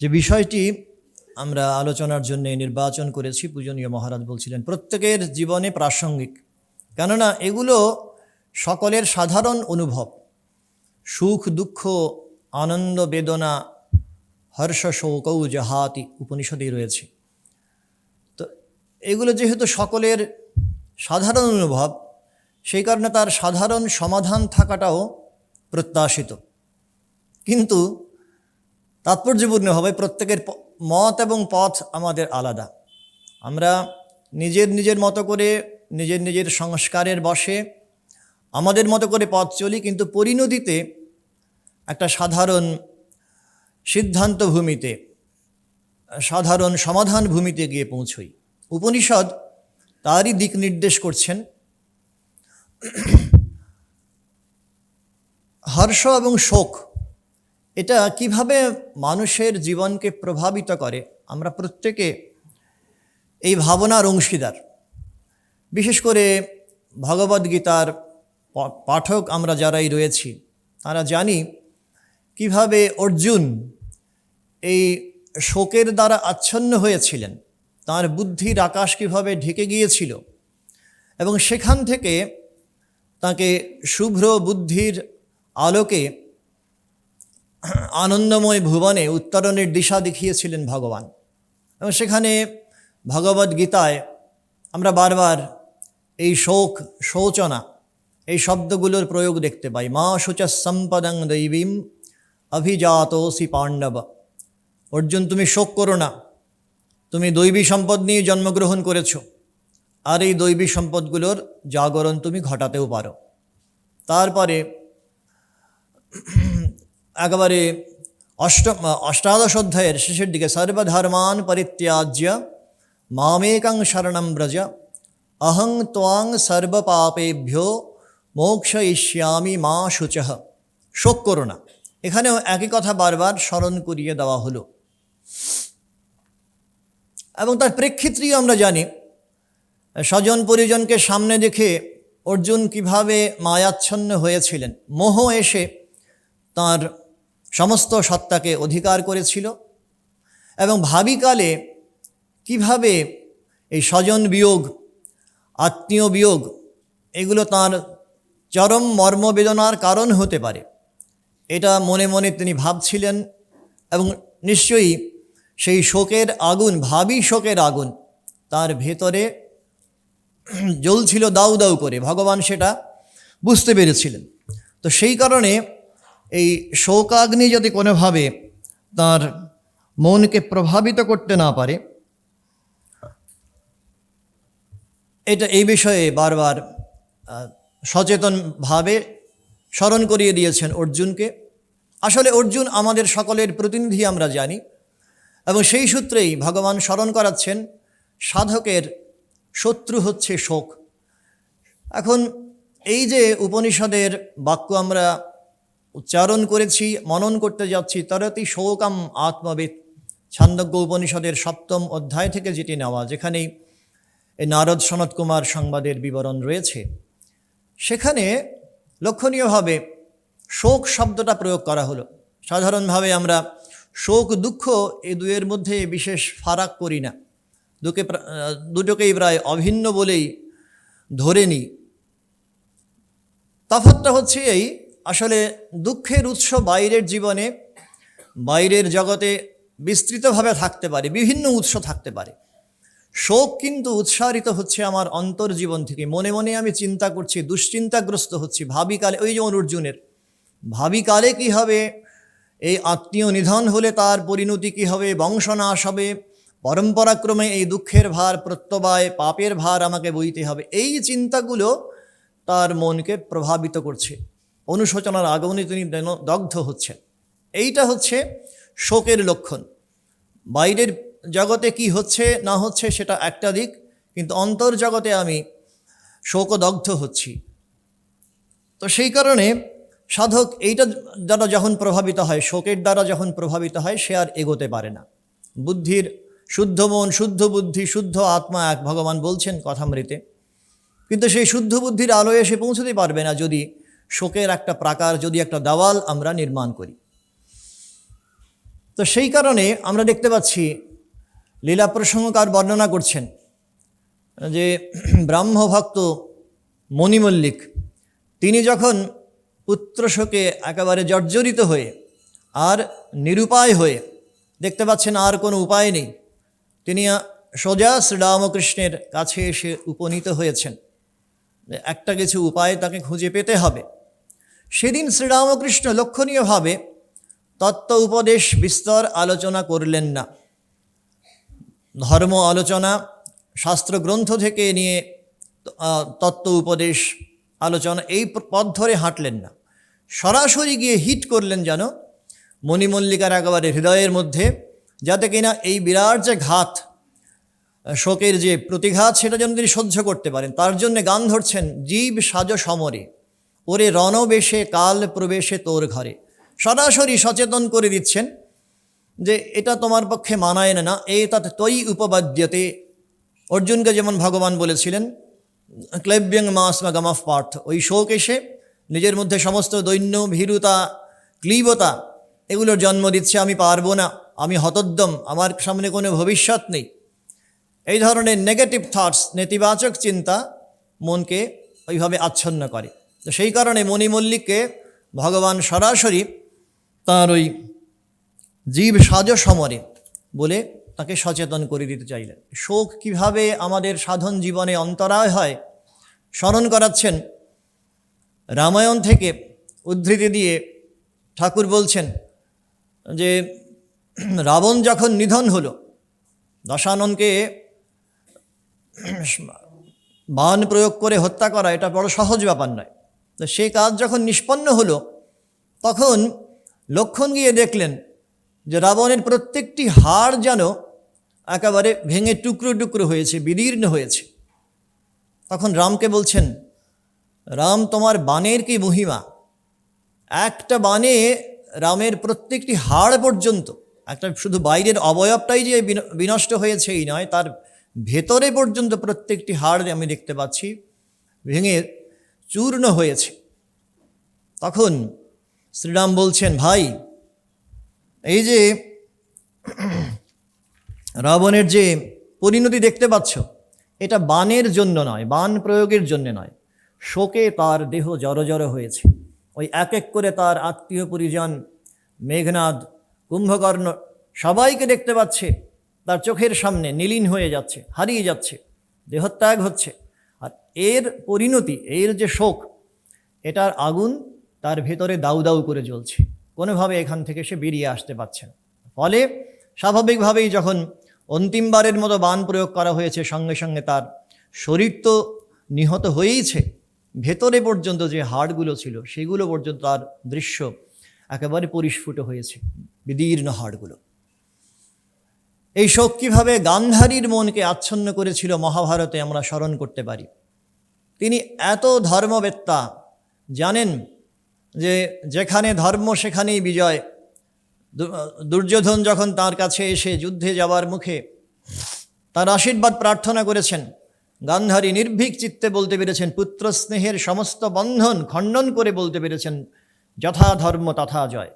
যে বিষয়টি আমরা আলোচনার জন্য নির্বাচন করেছি, পূজনীয় মহারাজ বলছিলেন প্রত্যেকের জীবনে প্রাসঙ্গিক, কেননা এগুলো সকলের সাধারণ অনুভব। সুখ দুঃখ আনন্দ বেদনা হর্ষ শোকৌ জাহাতি উপনিষদেই রয়েছে। তো এগুলো যেহেতু সকলের সাধারণ অনুভব, সেই কারণে তার সাধারণ সমাধান থাকাটাও প্রত্যাশিত। কিন্তু তাৎপর্যপূর্ণভাবে প্রত্যেকের মত এবং পথ আমাদের আলাদা। আমরা নিজের নিজের মতো করে নিজের নিজের সংস্কারের বশে আমাদের মতো করে পথ চলি, কিন্তু পরিণতিতে একটা সাধারণ সিদ্ধান্ত ভূমিতে, সাধারণ সমাধান ভূমিতে গিয়ে পৌঁছই। উপনিষদ তারই দিক নির্দেশ করছেন। হর্ষ এবং শোক এটা কিভাবে মানুষের জীবনকে প্রভাবিত করে, আমরা প্রত্যেকে এই ভাবনার অংশীদার। বিশেষ করে ভগবদ্গীতার পাঠক আমরা যারাই রয়েছি, তারা জানি কিভাবে অর্জুন এই শোকের দ্বারা আচ্ছন্ন হয়েছিলেন, তার বুদ্ধির আকাশ কিভাবে ঢেকে গিয়েছিল, এবং সেখান থেকে তাকে শুভ্র বুদ্ধির আলোকে আনন্দময় ভুবনে উত্তরণের দিশা দেখিয়েছিলেন ভগবান। এবং সেখানে ভগবদ্গীতায় আমরা বারবার এই শোক শোচনা এই শব্দগুলোর প্রয়োগ দেখতে পাই। মা শুচা সম্পদং দৈবীম অভিজাতোসি পাণ্ডব। অর্জুন, তুমি শোক করো না, তুমি দৈবী সম্পদ নিয়ে জন্মগ্রহণ করেছ, আর এই দৈবী সম্পদগুলোর জাগরণ তুমি ঘটাতেও পারো। তারপরে একেবারে অষ্টাদশ অধ্যায়ের শেষের দিকে সর্বধর্মান পরিত্যাজ্য মামেকং শরণং ব্রজ অহং ত্বাং সর্বপাপেভ্যো মোক্ষয়িষ্যামি মা শুচঃ। শোক করো না, এখানেও একই কথা বারবার স্মরণ করিয়ে দেওয়া হলো। এবং তার প্রেক্ষিতেও আমরা জানি, স্বজন পরিজনকে সামনে দেখে অর্জুন কিভাবে মায়াচ্ছন্ন হয়েছিলেন। মোহ এসে তার সমস্ত সত্তাকে অধিকার করেছিল, এবং ভাবিকালে কিভাবে এই স্বজন বিয়োগ, আত্মীয় বিয়োগ, এগুলো তার চরম মর্মবেদনার কারণ হতে পারে, এটা মনে মনে তিনি ভাবছিলেন। এবং নিশ্চয়ই সেই শোকের আগুন, ভাবী শোকের আগুন তার ভেতরে জ্বলছিল দাউ দাউ করে, ভগবান সেটা বুঝতে পেরেছিলেন। তো সেই কারণে এই শোকাগ্নি যদি কোনোভাবে তার মনকে প্রভাবিত করতে না পারে, এটা এই বিষয়ে বারবার সচেতনভাবে স্মরণ করিয়ে দিয়েছেন অর্জুনকে। আসলে অর্জুন আমাদের সকলের প্রতিনিধি আমরা জানি, এবং সেই সূত্রেই ভগবান স্মরণ করাচ্ছেন সাধকের শত্রু হচ্ছে শোক। এখন এই যে উপনিষদের বাক্য আমরা উচ্চারণ করেছি, মনন করতে যাচ্ছি, তরতি শোকম আত্মবিৎ, ছান্দোগ্য উপনিষদের 7ম অধ্যায় থেকে যেটি নেওয়া, যেখানেই এই নারদ সনত কুমার সংবাদের বিবরণ রয়েছে, সেখানে লক্ষণীয়ভাবে শোক শব্দটা প্রয়োগ করা হলো। সাধারণভাবে আমরা শোক দুঃখ এই দুয়ের মধ্যে বিশেষ ফারাক করি না, দুটোকেই প্রায় অভিন্ন বলেই ধরে নিই। তফাৎটা হচ্ছে এই, আসলে দুঃখের উৎস বাইরের জীবনে, বাইরের জগতে বিস্তৃতভাবে থাকতে পারে, বিভিন্ন উৎস থাকতে পারে। শোক কিন্তু উৎসারিত হচ্ছে আমার অন্তর্জীবন থেকে। মনে মনে আমি চিন্তা করছি, দুশ্চিন্তাগ্রস্ত হচ্ছি ভাবিকালে। ওই যেমন অর্জুনের ভাবিকালে কী হবে, এই আত্মীয় নিধন হলে তার পরিণতি কী হবে, বংশনাশ হবে, পরম্পরাক্রমে এই দুঃখের ভার প্রত্যবায়, পাপের ভার আমাকে বইতে হবে। এই চিন্তাগুলো তার মনকে প্রভাবিত করছে, অনুশোচনার আগুনে তিনি দগ্ধ হচ্ছেন। এইটা হচ্ছে শোকের লক্ষণ। বাইরের জগতে কি হচ্ছে না হচ্ছে সেটা একটা দিক, কিন্তু অন্তর্জগতে আমি শোকদগ্ধ হচ্ছি। তো সেই কারণে সাধক এইটা দ্বারা যখন প্রভাবিত হয়, শোকের দ্বারা যখন প্রভাবিত হয়, সে আর এগোতে পারে না। বুদ্ধির শুদ্ধ মন, শুদ্ধ বুদ্ধি, শুদ্ধ আত্মা এক, ভগবান বলছেন কথামৃতে। কিন্তু সেই শুদ্ধ বুদ্ধির আলোয় এসে পৌঁছতে পারবে না যদি শোকের একটা প্রাকার, যদি একটা দেওয়াল আমরা নির্মাণ করি। তো সেই কারণে আমরা দেখতে পাচ্ছি লীলা প্রসঙ্গকার বর্ণনা করছেন যে ব্রাহ্মভক্ত মণিমল্লিক তিনি যখন পুত্রশোকে একেবারে জর্জরিত হয়ে আর নিরুপায় হয়ে দেখতে পাচ্ছেন আর কোনো উপায় নেই, তিনি সোজা শ্রীরামকৃষ্ণের কাছে এসে উপনীত হয়েছেন। একটা কিছু উপায় তাকে খুঁজে পেতে হবে। সেদিন শ্রীরামকৃষ্ণ লক্ষণীয়ভাবে তত্ত্ব উপদেশ বিস্তর আলোচনা করলেন না, ধর্ম আলোচনা শাস্ত্রগ্রন্থ থেকে নিয়ে তত্ত্ব উপদেশ আলোচনা এই পথ ধরে হাঁটলেন না, সরাসরি গিয়ে হিট করলেন যেন মণিমল্লিকার একেবারে হৃদয়ের মধ্যে, যাতে কিনা এই বিরাট যে ঘাত, শোকের যে প্রতিঘাত, সেটা যেন তিনি সহ্য করতে পারেন। তার জন্য গান ধরছেন, জীব সাজ সমরে ওরে রণবেশে কাল প্রবেশে তোর ঘরে। সরাসরি সচেতন করে দিচ্ছেন যে এটা তোমার পক্ষে মানায় না, এই তাতে তৈ উপবাদ্যতে। অর্জুনকে যেমন ভগবান বলেছিলেন ক্লৈব্যং মাসমা গামাফ পার্থ, ওই শোক এসে নিজের মধ্যে সমস্ত দৈন্য ভীরুতা ক্লীবতা এগুলোর জন্ম দিচ্ছে, আমি পারবো না, আমি হতোদ্যম, আমার সামনে কোনো ভবিষ্যৎ নেই। এই ধরনের নেগেটিভ থটস, নেতিবাচক চিন্তা মনকে ওইভাবে আচ্ছন্ন করে। তো সেই কারণে মণিমল্লিককে ভগবান সরাসরি তার ওই জীব সাজ সমরে বলে তাকে সচেতন করে দিতে চাইলেন। শোক কিভাবে আমাদের সাধন জীবনে অন্তরায় হয় স্মরণ করাচ্ছেন। রামায়ণ থেকে উদ্ধৃতি দিয়ে ঠাকুর বলছেন যে রাবণ যখন নিধন হলো, দশাননকে বাণ প্রয়োগ করে হত্যা করা এটা বড় সহজ ব্যাপার নয়। তো সেই কাজ যখন নিষ্পন্ন হলো, তখন লক্ষ্মণ গিয়ে দেখলেন যে রাবণের প্রত্যেকটি হাড় যেন একেবারে ভেঙে টুকরো টুকরো হয়েছে, বিদীর্ণ হয়েছে। তখন রামকে বলছেন, রাম তোমার বাণের কি মহিমা, একটা বাণে রামের প্রত্যেকটি হাড় পর্যন্ত, একটা শুধু বাইরের অবয়বটাই যে বিনষ্ট হয়েছে এই নয়, তার ভেতরে পর্যন্ত প্রত্যেকটি হাড় আমি দেখতে পাচ্ছি ভেঙে চূর্ণ হয়েছে। তখন শ্রীরাম বলছেন, ভাই এই যে রাবণের যে পরিণতি দেখতে পাচ্ছ, এটা বাণের জন্য নয়, বাণ প্রয়োগের জন্য নয়, শোকে তার দেহ জড়ো হয়েছে। ওই এক এক করে তার আত্মীয় পরিজন, মেঘনাদ, কুম্ভকর্ণ সবাইকে দেখতে পাচ্ছে, তার চোখের সামনে নীলীন হয়ে যাচ্ছে, হারিয়ে যাচ্ছে, দেহত্যাগ হচ্ছে। আর এর পরিণতি, এর যে শোক, এটার আগুন তার ভেতরে দাউ দাউ করে জ্বলছে, কোনোভাবে এখান থেকে সে বেরিয়ে আসতে পারছে না। ফলে স্বাভাবিকভাবেই যখন অন্তিমবারের মতো বাণ প্রয়োগ করা হয়েছে, সঙ্গে সঙ্গে তার শরীর তো নিহত হয়েইছে, ভেতরে পর্যন্ত যে হাড়গুলো ছিল সেগুলো পর্যন্ত তার দৃশ্য একেবারে পরিস্ফুট হয়েছে, বিদীর্ণ হাড়গুলো। এই শোক কীভাবে গান্ধারীর মনকে আচ্ছন্ন করেছিল মহাভারতে আমরা স্মরণ করতে পারি। তিনি এত ধর্মবেত্তা, জানেন যে যেখানে ধর্ম সেখানেই বিজয়। দুর্যোধন যখন তার কাছে এসে যুদ্ধে যাওয়ার মুখে তার আশীর্বাদ প্রার্থনা করেছেন, গান্ধারী নির্ভীক চিত্তে বলতে পেরেছেন, পুত্র স্নেহের সমস্ত বন্ধন খণ্ডন করে বলতে পেরেছেন, যথা ধর্ম তথা জয়।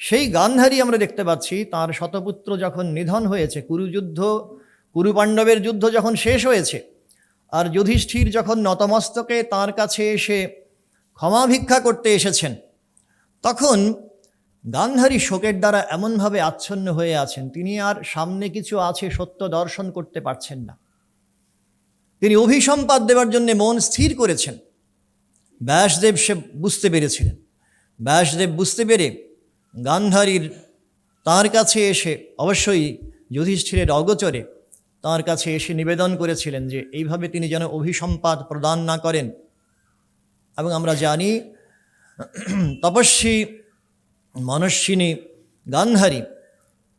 সেই গান্ধারী আমরা দেখতে পাচ্ছি তার শতপুত্র যখন নিধন হয়েছে, কুরু পাণ্ডবের যুদ্ধ যখন শেষ হয়েছে, আর যুধিষ্ঠির যখন নতমস্তকে তার কাছে এসে ক্ষমা ভিক্ষা করতে এসেছেন, তখন গান্ধারী শোকের দ্বারা এমনভাবে আচ্ছন্ন হয়ে আছেন, তিনি আর সামনে কিছু আছে সত্য দর্শন করতে পারছেন না। তিনি অভিসম্পাদ দেওয়ার জন্য মন স্থির করেছেন। ব্যাসদেব সে বুঝতে পেরেছিলেন। ব্যাসদেব বুঝতে পেরে গান্ধারীর তাঁর কাছে এসে, অবশ্যই যুধিষ্ঠিরের অগোচরে তাঁর কাছে এসে নিবেদন করেছিলেন যে এইভাবে তিনি যেন অভিসম্পাদ প্রদান না করেন। এবং আমরা জানি তপস্বী মনস্বিনী গান্ধারী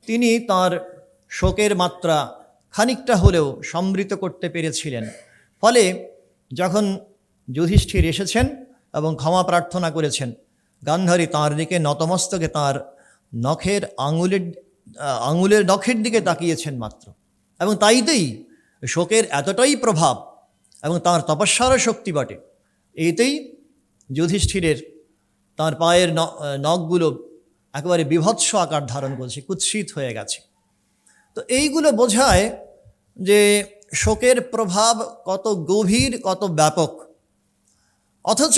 তিনি তার শোকের মাত্রা খানিকটা হলেও সমৃদ্ধ করতে পেরেছিলেন। ফলে যখন যুধিষ্ঠির এসেছেন এবং ক্ষমা প্রার্থনা করেছেন, গান্ধারী তাঁর দিকে নতমস্তকে তাঁর আঙুলের নখের দিকে তাকিয়েছেন মাত্র, এবং তাইতেই শোকের এতটাই প্রভাব এবং তাঁর তপস্যারও শক্তি বটে, এইতেই যুধিষ্ঠিরের তাঁর পায়ের নখগুলো একেবারে বীভৎস আকার ধারণ করেছে, কুৎসিত হয়ে গেছে। তো এইগুলো বোঝায় যে শোকের প্রভাব কত গভীর, কত ব্যাপক। অথচ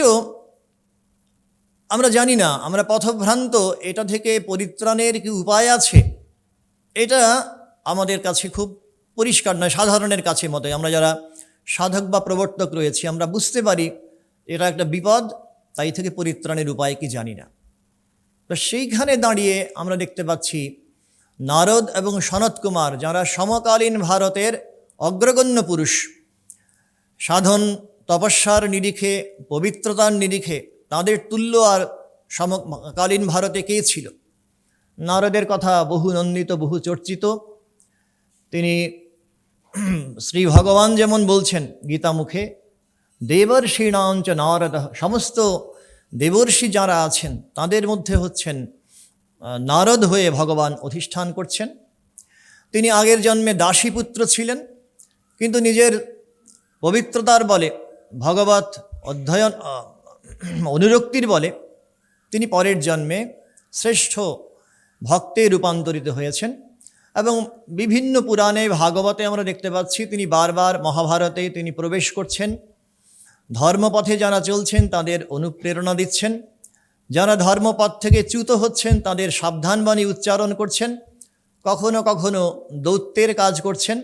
আমরা জানি না, আমরা পথভ্রান্ত, এটা থেকে পরিত্রাণের কি উপায় আছে এটা আমাদের কাছে খুব পরিষ্কার নয়। সাধারণের কাছে মতে আমরা যারা সাধক বা প্রবর্তক রয়েছি আমরা বুঝতে পারি এটা একটা বিপদ, তাই থেকে পরিত্রাণের উপায় কি জানি না। তো সেইখানে দাঁড়িয়ে আমরা দেখতে পাচ্ছি নারদ এবং সনত কুমার, যারা সমকালীন ভারতের অগ্রগণ্য পুরুষ, সাধন তপস্যার নিরিখে, পবিত্রতার নিরিখে তাদের তুল্য আর সমকালীন ভারতে কে ছিল? নারদের কথা বহু নন্দিত, বহু চর্চিত। তিনি শ্রী ভগবান যেমন বলছেন গীতামুখে, দেবর্ষীণাঞ্চ নারদ, সমস্ত দেবর্ষি যারা আছেন তাদের মধ্যে হচ্ছেন নারদ হয়ে ভগবান অধিষ্ঠান করছেন। তিনি আগের জন্মে দাসীপুত্র ছিলেন, কিন্তু নিজের পবিত্রতার বলে, ভগবত অধ্যয়ন অনুরক্তির বলে তিনি পরের জন্মে শ্রেষ্ঠ ভক্তে রূপান্তরিত হয়েছেন। এবং বিভিন্ন পুরাণে, ভাগবতে আমরা দেখতে পাচ্ছি তিনি বারবার, মহাভারতে তিনি প্রবেশ করছেন, ধর্মপথে যারা চলছেন তাদের অনুপ্রেরণা দিচ্ছেন, যারা ধর্মপথ থেকে চ্যুত হচ্ছেন তাদের সাবধানবাণী উচ্চারণ করছেন, কখনো কখনো দৌত্যের কাজ করছেন,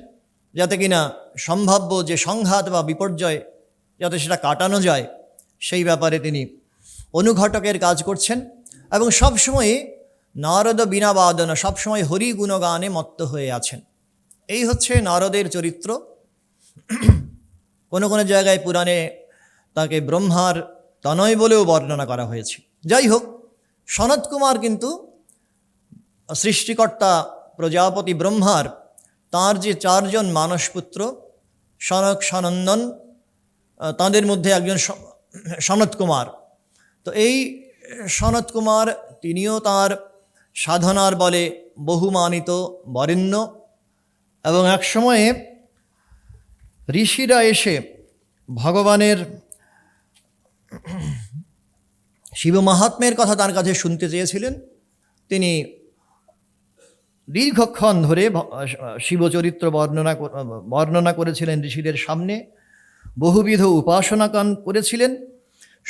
যাতে কিনা সম্ভাব্য যে সংঘাত বা বিপর্যয় যাতে সেটা কাটানো যায় সেই ব্যাপারে তিনি অনুঘটকের কাজ করছেন। এবং সবসময় নারদ বীণাবাদন, সবসময় হরি গুণগানে মত্ত হয়ে আছেন। এই হচ্ছে নারদের চরিত্র। কোনো কোনো জায়গায় পুরাণে তাকে ব্রহ্মার তনয় বলেও বর্ণনা করা হয়েছে। যাই হোক, সনত কুমার কিন্তু সৃষ্টিকর্তা প্রজাপতি ব্রহ্মার তাঁর যে 4 জন মানসপুত্র, সনক, সনন্দন, তাদের মধ্যে একজন সনত কুমার। তো এই সনত কুমার তিনিও তাঁর সাধনার বলে বহুমানিত, বরেণ্য। এবং এক সময়ে ঋষিরা এসে ভগবানের শিব মাহাত্ম্যের কথা তার কাছে শুনতে চেয়েছিলেন। তিনি দীর্ঘক্ষণ ধরে শিবচরিত্র বর্ণনা করেছিলেন ঋষিদের সামনে, বহুবিধ উপাসনা করেছিলেন,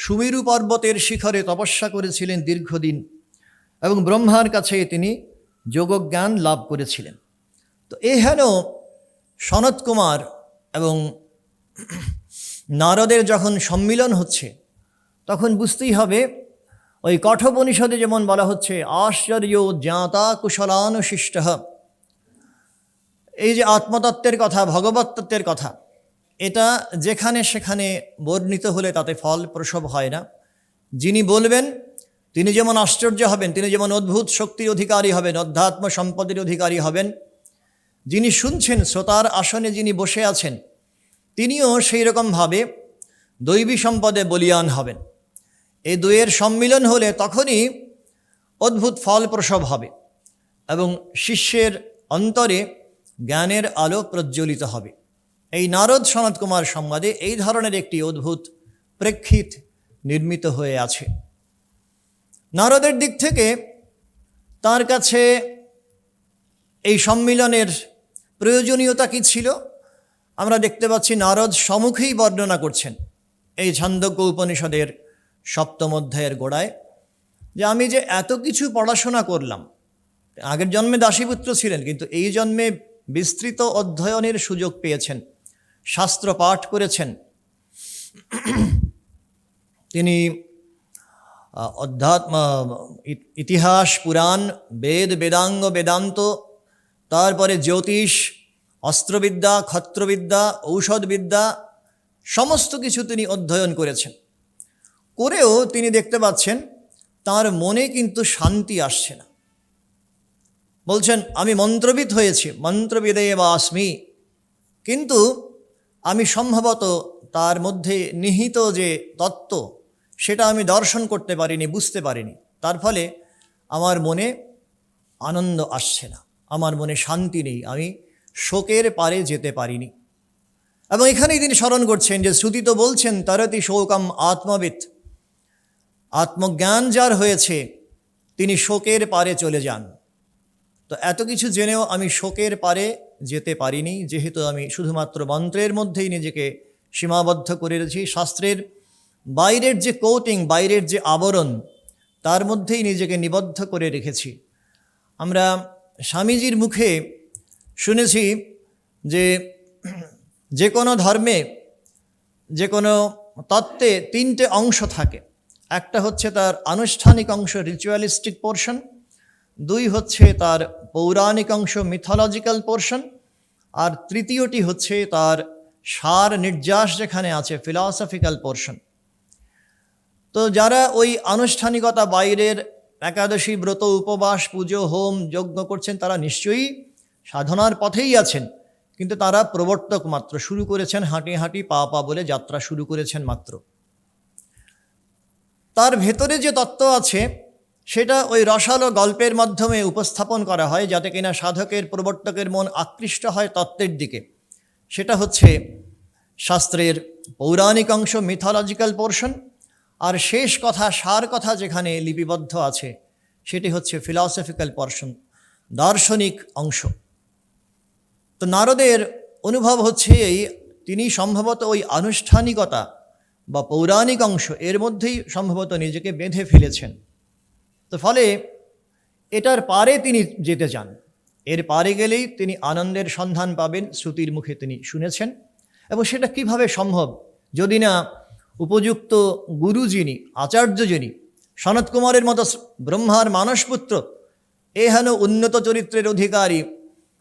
সুমেরু পর্বতের শিখরে তপস্যা করেছিলেন দীর্ঘদিন, এবং ব্রহ্মার কাছে তিনি যোগজ্ঞান লাভ করেছিলেন। তো হেন সনত কুমার এবং নারদের যখন সম্মিলন হচ্ছে তখন বুঝতেই হবে, ওই কঠোপনিষদে যেমন বলা হচ্ছে, আশ্চর্য জ্ঞাতা কুশলানুশিষ্ট। এই যে আত্মতত্ত্বের কথা, ভগবত তত্ত্বের কথা, এটা যেখানে সেখানে বর্ণিত হলে তাতে ফল প্রসব হয় না। যিনি বলবেন তিনি যেমন আশ্চর্য হবেন, তিনি যেমন অদ্ভুত শক্তির অধিকারী হবেন, অধ্যাত্ম সম্পদের অধিকারী হবেন, যিনি শুনছেন, শ্রোতার আসনে যিনি বসে আছেন, তিনিও সেই রকমভাবে দৈবী সম্পদে বলীয়ান হবেন। এই দুয়ের সম্মিলন হলে তখনই অদ্ভুত ফল প্রসব হবে এবং শিষ্যের অন্তরে জ্ঞানের আলো প্রজ্বলিত হবে। এই নারদ সনত কুমার সংবাদে এই ধরনের একটি অদ্ভুত প্রেক্ষিত নির্মিত হয়ে আছে। নারদের দিক থেকে তার কাছে এই সম্মিলনের প্রয়োজনীয়তা কী ছিল আমরা দেখতে পাচ্ছি নারদ সম্মুখেই বর্ণনা করছেন এই ছান্দোগ্য উপনিষদের 7ম অধ্যায়ের গোড়ায়, যে আমি যে এত কিছু পড়াশোনা করলাম, আগের জন্মে দাসীপুত্র ছিলেন কিন্তু এই জন্মে বিস্তৃত অধ্যয়নের সুযোগ পেয়েছেন, শাস্ত্র পাঠ করেছেন, তিনি অধ্যাত্ম, ইতিহাস, পুরাণ, বেদ, বেদাঙ্গ, বেদান্ত, তারপরে জ্যোতিষ, অস্ত্রবিদ্যা, ক্ষত্রবিদ্যা, ঔষধবিদ্যা, সমস্ত কিছু তিনি অধ্যয়ন করেছেন। করেও তিনি দেখতে পাচ্ছেন তার মনে কিন্তু শান্তি আসছে না। বলছেন, আমি মন্ত্রবিদ হয়েছি, মন্ত্রবিদে বা আস্মি, কিন্তু আমি সম্ভবত তার মধ্যে নিহিত যে তত্ত্ব সেটা আমি দর্শন করতে পারিনি, বুঝতে পারিনি। তার ফলে আমার মনে আনন্দ আসছে না, আমার মনে শান্তি নেই, আমি শোকের পারে যেতে পারিনি। এবং এখানেই তিনি স্মরণ করছেন যে শ্রুতি তো বলছেন, তরতি শোকম আত্মবিৎ, আত্মজ্ঞান যার হয়েছে তিনি শোকের পারে চলে যান। তো এত কিছু জেনেও আমি শোকের পারে যেতে পারিনি, যেহেতু আমি শুধুমাত্র মন্ত্রের মধ্যেই নিজেকে সীমাবদ্ধ করে রেখেছি। শাস্ত্রের বাইরের যে কোটিং, বাইরের যে আবরণ, তার মধ্যেই নিজেকে নিবদ্ধ করে রেখেছি। আমরা স্বামীজির মুখে শুনেছি যে কোনো ধর্মে, যে কোনো তত্ত্বে তিনটে অংশ থাকে। একটা হচ্ছে তার আনুষ্ঠানিক অংশ, রিচুয়ালিস্টিক পোর্শন। দুই হচ্ছে তার পৌরাণিক অংশ, মিথোলজিক্যাল পোর্শন। আর তৃতীয়টি হচ্ছে তার সার নির্যাস যেখানে আছে, ফিলসফিক্যাল পোর্শন। তো যারা ওই আনুষ্ঠানিকতা বাইরের একাদশী ব্রত, উপবাস, পুজো, হোম, যজ্ঞ করছেন, তারা নিশ্চয়ই সাধনার পথেই আছেন, কিন্তু তারা প্রবর্তক মাত্র। শুরু করেছেন হাঁটি হাঁটি পা পা বলে যাত্রা শুরু করেছেন মাত্র। তার ভেতরে যে তত্ত্ব আছে সেটা ওই রসালো গল্পের মাধ্যমে উপস্থাপন করা হয়, যাতে কিনা সাধকের, প্রবর্তকের মন আকৃষ্ট হয় তত্ত্বের দিকে। সেটা হচ্ছে শাস্ত্রের পৌরাণিক অংশ, মিথোলজিক্যাল পোর্শন। আর শেষ কথা, সার কথা যেখানে লিপিবদ্ধ আছে, সেটি হচ্ছে ফিলসফিক্যাল পোর্শন, দার্শনিক অংশ। তো নারদের অনুভব হচ্ছে তিনি সম্ভবত ওই আনুষ্ঠানিকতা বা পৌরাণিক অংশ এর মধ্যেই সম্ভবত নিজেকে বেঁধে ফেলেছেন। তো ফলে এটার পারে তিনি যেতে চান। এর পারে গেলেই তিনি আনন্দের সন্ধান পাবেন, শ্রুতির মুখে তিনি শুনেছেন। এবং সেটা কিভাবে সম্ভব, যদি না উপযুক্ত গুরু যিনি, আচার্য যিনি, সনত কুমারের মতো ব্রহ্মার মানসপুত্র, হেন উন্নত চরিত্রের অধিকারী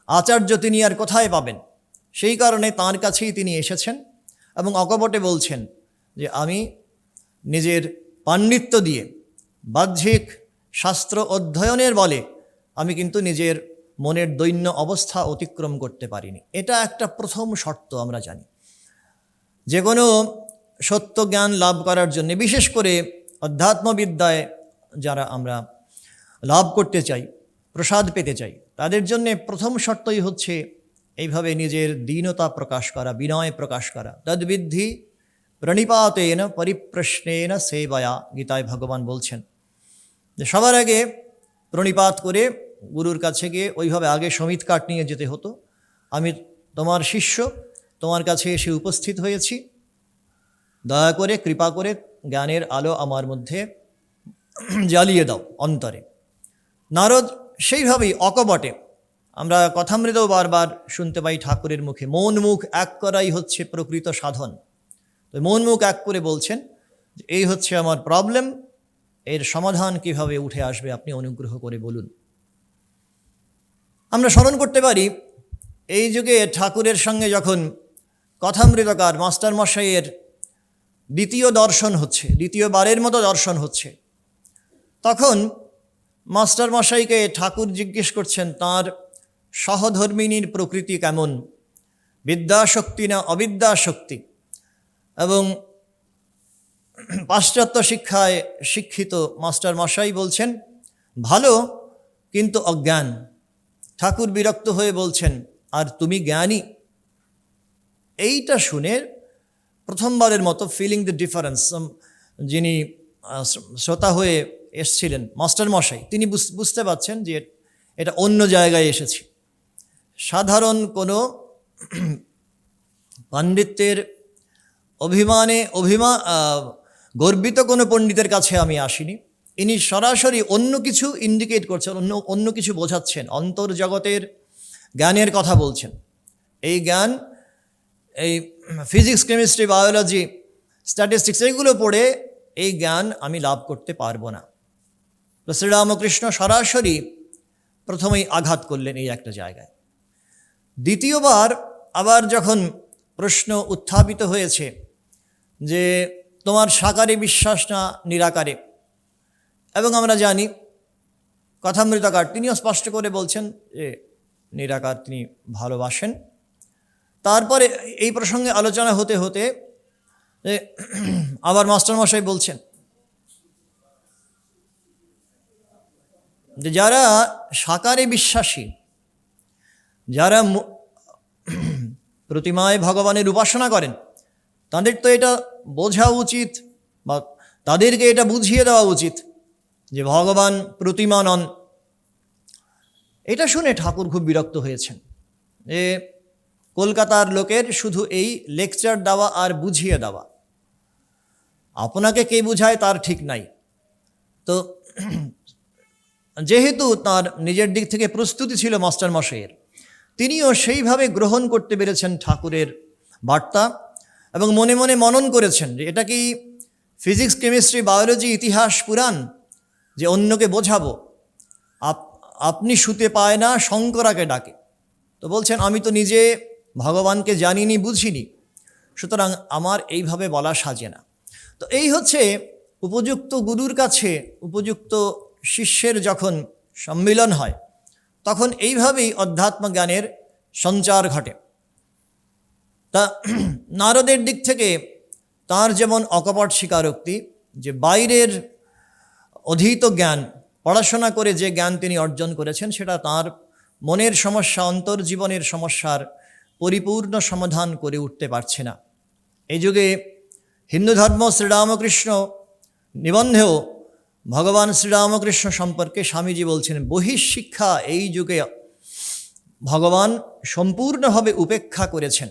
আচার্য তিনি আর কোথায় পাবেন? সেই কারণে তাঁর কাছেই তিনি এসেছেন এবং অকপটে বলছেন যে আমি নিজের পাণ্ডিত্য দিয়ে, বাহ্যিক শাস্ত্র অধ্যয়নের বলে আমি কিন্তু নিজের মনের দৈন্য অবস্থা অতিক্রম করতে পারিনি। এটা একটা প্রথম শর্ত আমরা জানি। যে কোনো সত্য জ্ঞান লাভ করার জন্য, বিশেষ করে অধ্যাত্মবিদ্যায় যারা আমরা লাভ করতে চাই, প্রসাদ পেতে চাই, তাদের জন্যে প্রথম শর্তই হচ্ছে এইভাবে নিজের দীনতা প্রকাশ করা, বিনয় প্রকাশ করা। তদ্বিদ্ধি প্রণিপাতেন পরিপ্রশ্নেন সেবায়া, গীতায় ভগবান বলছেন যে সবার আগে প্রণিপাত করে গুরুর কাছে গিয়ে ওইভাবে আগে সমিত কাঠ নিয়ে যেতে হতো। আমি তোমার শিষ্য, তোমার কাছে এসে উপস্থিত হয়েছি, দয়া করে, কৃপা করে জ্ঞানের আলো আমার মধ্যে জ্বালিয়ে দাও অন্তরে। নারদ সেইভাবেই অকপটে, আমরা কথামৃতেও বারবার শুনতে পাই ঠাকুরের মুখে, মন মুখ এক করাই হচ্ছে প্রকৃত সাধন। তো মন মুখ এক করে বলছেন যে এই হচ্ছে আমার প্রবলেম, এর সমাধান কিভাবে উঠে আসবে আপনি অনুগ্রহ করে বলুন। আমরা স্মরণ করতে পারি এই যুগে ঠাকুরের সঙ্গে যখন কথামৃতকার মাস্টারমশাইয়ের দ্বিতীয় দর্শন হচ্ছে, দ্বিতীয়বারের মতো দর্শন হচ্ছে, তখন মাস্টারমশাইকে ঠাকুর জিজ্ঞেস করছেন তাঁর সহধর্মিনীর প্রকৃতি কেমন, বিদ্যাশক্তি না অবিদ্যাশক্তি। এবং পাশ্চাত্য শিক্ষায় শিক্ষিত মাস্টারমশাই বলছেন ভালো কিন্তু অজ্ঞান। ঠাকুর বিরক্ত হয়ে বলছেন আর তুমি জ্ঞানী। এইটা শুনে প্রথমবারের মতো ফিলিং দ্য ডিফারেন্স, যিনি শ্রোতা হয়ে এসছিলেন মাস্টারমশাই, তিনি বুঝতে পারছেন যে এটা অন্য জায়গায় এসেছি। সাধারণ কোনো পাণ্ডিত্যের অভিমানে গর্বিত কোনো পণ্ডিতের কাছে আমি আসিনি। ইনি সরাসরি অন্য কিছু ইন্ডিকেট করছেন, অন্য কিছু বোঝাচ্ছেন, অন্তর্জগতের জ্ঞানের কথা বলছেন। এই জ্ঞান, এই ফিজিক্স, কেমিস্ট্রি, বায়োলজি, স্ট্যাটিস্টিক্স, এগুলো পড়ে এই জ্ঞান আমি লাভ করতে পারবো না। তো শ্রীরামকৃষ্ণ সরাসরি প্রথমেই আঘাত করলেন এই একটা জায়গায়। দ্বিতীয়বার আবার যখন প্রশ্ন উত্থাপিত হয়েছে যে তোমার সাকারে বিশ্বাস না নিরাকারে, এবং আমরা জানি কথামৃতকার তিনিও স্পষ্ট করে বলছেন যে নিরাকার তিনি ভালোবাসেন। তারপরে এই প্রসঙ্গে আলোচনা হতে হতে আবার মাস্টারমশাই বলছেন যে যারা সাকারে বিশ্বাসী, যারা প্রতিমায় ভগবানের উপাসনা করেন, তাদের তো এটা বোঝা উচিত বা তাদেরকে এটা বুঝিয়ে দেওয়া উচিত যে ভগবান প্রতিমা নন। এটা শুনে ঠাকুর খুব বিরক্ত হয়েছেন যে কলকাতার লোকের শুধু এই লেকচার দেওয়া আর বুঝিয়ে দেওয়া, আপনাকে কে বুঝায় তার ঠিক নাই। তো যেহেতু তার নিজের দিক থেকে প্রস্তুতি ছিল মাস্টারমশাইয়ের, তিনিও সেইভাবে গ্রহণ করতে পেরেছেন ঠাকুরের বার্তা এবং মনে মনে মনন করেছেন যে এটা কি ফিজিক্স, কেমিস্ট্রি, বায়োলজি, ইতিহাস, পুরাণ যে অন্যকে বোঝাবো। আপনি শুতে পায় না, শঙ্করাকে ডাকে। তো বলছেন আমি তো নিজে ভগবানকে জানিনি, বুঝিনি, সুতরাং আমার এইভাবে বলা সাজে না। তো এই হচ্ছে উপযুক্ত গুরুর কাছে উপযুক্ত শিষ্যের যখন সম্মিলন হয়, তখন এইভাবেই অধ্যাত্ম জ্ঞানের সঞ্চার ঘটে। তা নারদের দিক থেকে তার যেমন অকপট স্বীকারোক্তি যে বাইরের অধীত জ্ঞান, পড়াশোনা করে যে জ্ঞান তিনি অর্জন করেছেন সেটা তার মনের সমস্যা, অন্তর্জীবনের সমস্যার পরিপূর্ণ সমাধান করে উঠতে পারছে না। এই যুগে হিন্দু ধর্ম শ্রীরামকৃষ্ণ নিবন্ধেও ভগবান শ্রীরামকৃষ্ণ সম্পর্কে স্বামীজি বলছেন বহিঃশিক্ষা এই যুগে ভগবান সম্পূর্ণভাবে উপেক্ষা করেছেন।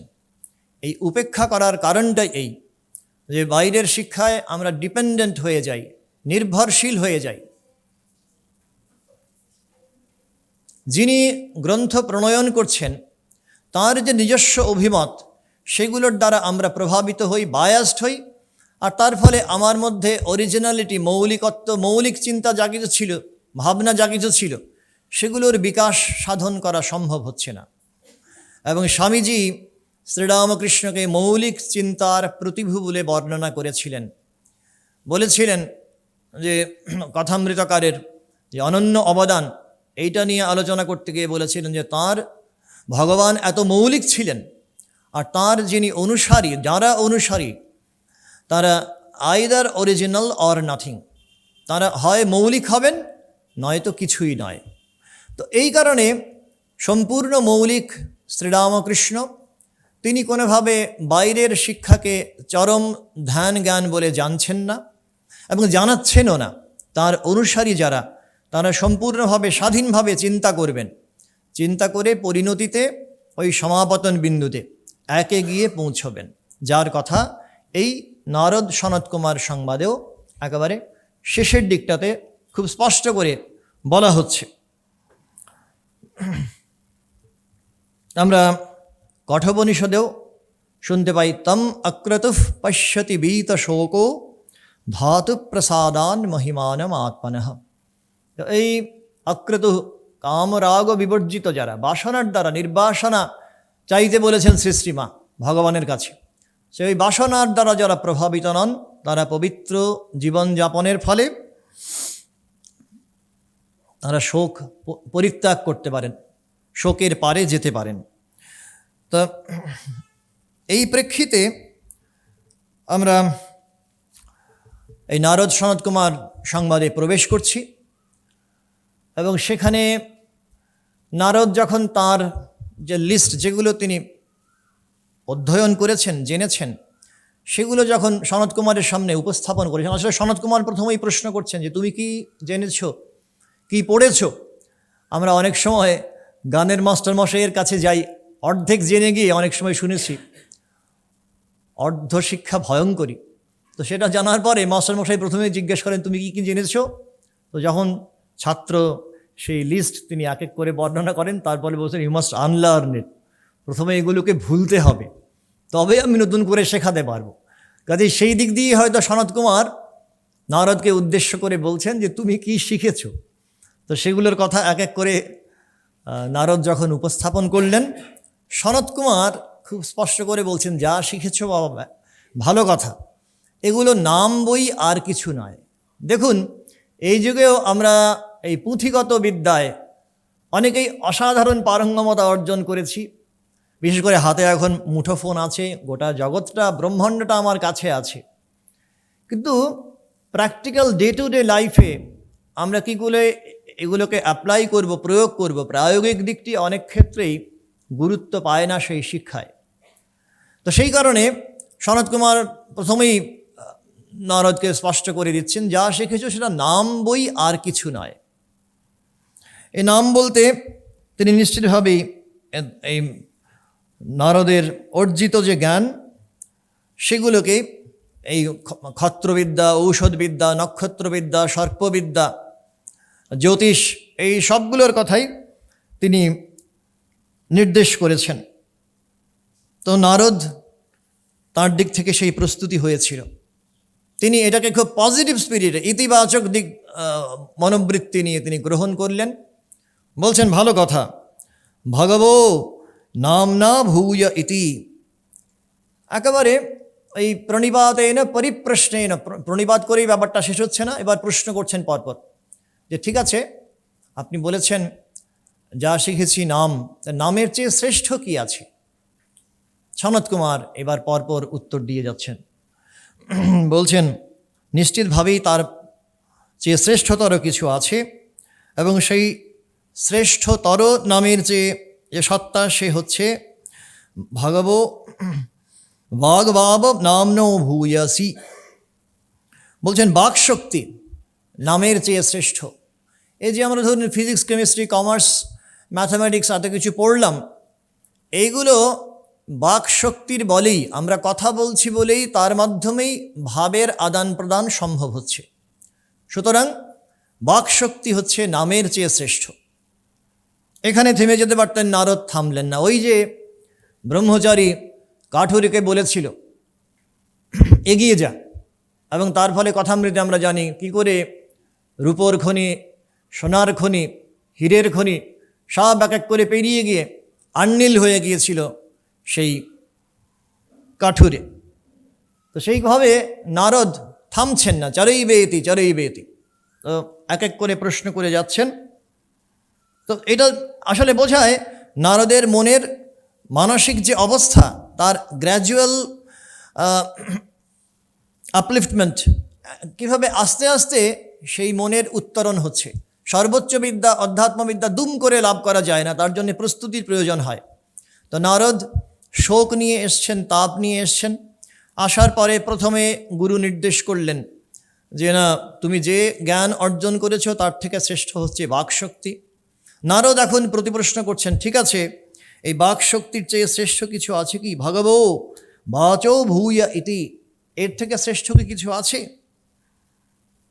এই উপেক্ষা করার কারণটাই এই যে বাইরের শিক্ষায় আমরা ডিপেন্ডেন্ট হয়ে যাই, নির্ভরশীল হয়ে যাই। যিনি গ্রন্থ প্রণয়ন করছেন তার যে নিজস্ব অভিমত, সেগুলোর দ্বারা আমরা প্রভাবিত হই, বায়াসড হই, আর তার ফলে আমার মধ্যে অরিজিনালিটি, মৌলিকত্ব, মৌলিক চিন্তা যা কিছু ছিল, ভাবনা যা কিছু ছিল, সেগুলোর বিকাশ সাধন করা সম্ভব হচ্ছে না। এবং স্বামীজি শ্রীরামকৃষ্ণকে মৌলিক চিন্তার প্রতিভু বলে বর্ণনা করেছিলেন। বলেছিলেন যে কথামৃতকারের যে অনন্য অবদান, এইটা নিয়ে আলোচনা করতে গিয়ে বলেছিলেন যে তার ভগবান এত মৌলিক ছিলেন, আর তার যিনি অনুসারী, যারা অনুসারী, তারা আইদার অরিজিনাল অর নাথিং, তারা হয় মৌলিক হবেন নয়তো কিছুই নয়। তো এই কারণে সম্পূর্ণ মৌলিক শ্রীরামকৃষ্ণ তিনি কোনোভাবে বাইরের শিক্ষাকে চরম ধ্যান জ্ঞান বলে জানছেন না এবং জানাচ্ছেনও না। তার অনুসারী যারা, তারা সম্পূর্ণভাবে স্বাধীনভাবে চিন্তা করবেন, চিন্তা করে পরিণতিতে ওই সমাপতন বিন্দুতে একে গিয়ে পৌঁছবেন, যার কথা এই নারদ সনত কুমার সংবাদেও একেবারে শেষের দিকটাতে খুব স্পষ্ট করে বলা হচ্ছে। আমরা কঠোপনিষদেও শুনতে পাই তম অক্রতুঃ পশ্যতি বীত শোকো ধাতু প্রসাদান মহিমানম আত্মনঃ। এই অক্রতু কামরাগ বিবর্জিত যারা, বাসনার দ্বারা নির্বাসনা চাইতে বলেছেন শ্রীশ্রীমা ভগবানের কাছে, সেই বাসনার দ্বারা যারা প্রভাবিত নন, তারা পবিত্র জীবনযাপনের ফলে তারা শোক পরিত্যাগ করতে পারেন, শোকের পারে যেতে পারেন। তো এই প্রেক্ষিতে আমরা এই নারদ সনত কুমার সংবাদে প্রবেশ করছি এবং সেখানে নারদ যখন তার যে লিস্ট, যেগুলো তিনি অধ্যয়ন করেছেন, জেনেছেন, সেগুলো যখন সনত কুমারের সামনে উপস্থাপন করেছেন, আসলে সনত কুমার প্রথমেই প্রশ্ন করছেন যে তুমি কি জেনেছ, কি পড়েছ? আমরা অনেক সময় গানের মাস্টারমশাইয়ের কাছে যাই, অর্ধেক জেনে গিয়ে অনেক সময় শুনেছি অর্ধশিক্ষা ভয়ঙ্করী। তো সেটা জানার পরে মাস্টারমশাই প্রথমে জিজ্ঞেস করেন তুমি কি কি জেনেছ? তো যখন ছাত্র সেই লিস্ট তিনি এক এক করে বর্ণনা করেন, তারপরে বলছেন ইউ মাস্ট আনলার্ন ইট, প্রথমে এগুলোকে ভুলতে হবে, তবে আমি নতুন করে শেখাতে পারবো। কাজে সেই দিক দিয়ে হয়তো সনত কুমার নারদকে উদ্দেশ্য করে বলছেন যে তুমি কি শিখেছ। তো সেগুলোর কথা এক এক করে নারদ যখন উপস্থাপন করলেন, সনত কুমার খুব স্পষ্ট করে বলছেন যা শিখেছ বাবা ভালো কথা, এগুলো নাম বই আর কিছু নয়। দেখুন এই যুগেও আমরা এই পুঁথিগত বিদ্যায় অনেকেই অসাধারণ পারঙ্গমতা অর্জন করেছি। বিশেষ করে হাতে এখন মুঠোফোন আছে, গোটা জগৎটা, ব্রহ্মাণ্ডটা আমার কাছে আছে, কিন্তু প্র্যাকটিক্যাল ডে টু ডে লাইফে আমরা কী করে এগুলোকে অ্যাপ্লাই করব, প্রয়োগ করব, প্রায়োগিক দিকটি অনেক ক্ষেত্রেই গুরুত্ব পায় না সেই শিক্ষায়। তো সেই কারণে সনত কুমার প্রথমেই নারদকে স্পষ্ট করে দিচ্ছেন, যা শিখেছ সেটা নাম বই, আর কিছু নয়। এই নাম বলতে তিনি নিশ্চিতভাবেই এই নারদের অর্জিত যে জ্ঞান সেগুলোকে এই ক্ষত্রবিদ্যা, ঔষধবিদ্যা, নক্ষত্রবিদ্যা, সর্পবিদ্যা, জ্যোতিষ, এই সবগুলোর কথাই তিনি নির্দেশ করেছেন। তো নারদ তার দিক থেকে সেই প্রস্তুতি হয়েছিল। তিনি এটাকে খুব পজিটিভ স্পিরিটে, ইতিবাচক দিক মনোবৃত্তি নিয়ে তিনি গ্রহণ করলেন। বলছেন, ভালো কথা, ভগবো নামনা ভূয় ইতি। একেবারে এই প্রণিপাতেন পরিপ্রশ্নেন, প্রণিপাত করেই ব্যাপারটা শেষ হচ্ছে না, এবার প্রশ্ন করছেন পরপর যে ঠিক আছে, আপনি বলেছেন যা শিখেছি নাম, নামের চেয়ে শ্রেষ্ঠ কি আছে? সনত কুমার এবার পরপর উত্তর দিয়ে যাচ্ছেন। বলছেন, নিশ্চিতভাবেই তার চেয়ে শ্রেষ্ঠতর কিছু আছে, এবং সেই শ্রেষ্ঠতর নামের যে সত্তা, সে হচ্ছে ভগব বাগবাব নামনো ভূয়াসি। বলছেন বাকশক্তি নামের চেয়ে শ্রেষ্ঠ। এই যে আমরা ধরুন ফিজিক্স, কেমিস্ট্রি, কমার্স, ম্যাথামেটিক্স এত কিছু পড়লাম, এইগুলো বাকশক্তির বলেই, আমরা কথা বলছি বলেই তার মাধ্যমেই ভাবের আদান প্রদান সম্ভব হচ্ছে। সুতরাং বাকশক্তি হচ্ছে নামের চেয়ে শ্রেষ্ঠ। এখানে থেমে যেতে পারতেন, নারদ থামলেন না। ওই যে ব্রহ্মচারী কাঠুরিকে বলেছিল এগিয়ে যা, এবং তার ফলে কথামৃতে আমরা জানি কি করে রূপোর খনি, সোনার খনি, হীরের খনি সব এক এক করে পেরিয়ে গিয়ে আন্নিল হয়ে গিয়েছিল সেই কাঠুরে। তো সেইভাবে নারদ থামছেন না, চরৈ বেতি চরৈ বেতি, তো এক এক করে প্রশ্ন করে যাচ্ছেন। তো এটা আসলে বোঝায় নারদের মনের মানসিক যে অবস্থা, তার গ্র্যাজুয়াল আপলিফটমেন্ট, কীভাবে আস্তে আস্তে সেই মনের উত্তরণ হচ্ছে। সর্বোচ্চ বিদ্যা, অধ্যাত্মবিদ্যা দুম করে লাভ করা যায় না, তার জন্য প্রস্তুতির প্রয়োজন হয়। তো নারদ শোক নিয়ে এসছেন, তাপ নিয়ে এসছেন। আসার পরে প্রথমে গুরু নির্দেশ করলেন যে না, তুমি যে জ্ঞান অর্জন করেছো তার থেকে শ্রেষ্ঠ হচ্ছে বাকশক্তি। নারদ এখন প্রতিপ্রশ্ন করছেন, ঠিক আছে, এই বাকশক্তির চেয়ে শ্রেষ্ঠ কিছু আছে কি? ভগবো বাচো ভূয়া ইতি, এর থেকে শ্রেষ্ঠ কি কিছু আছে?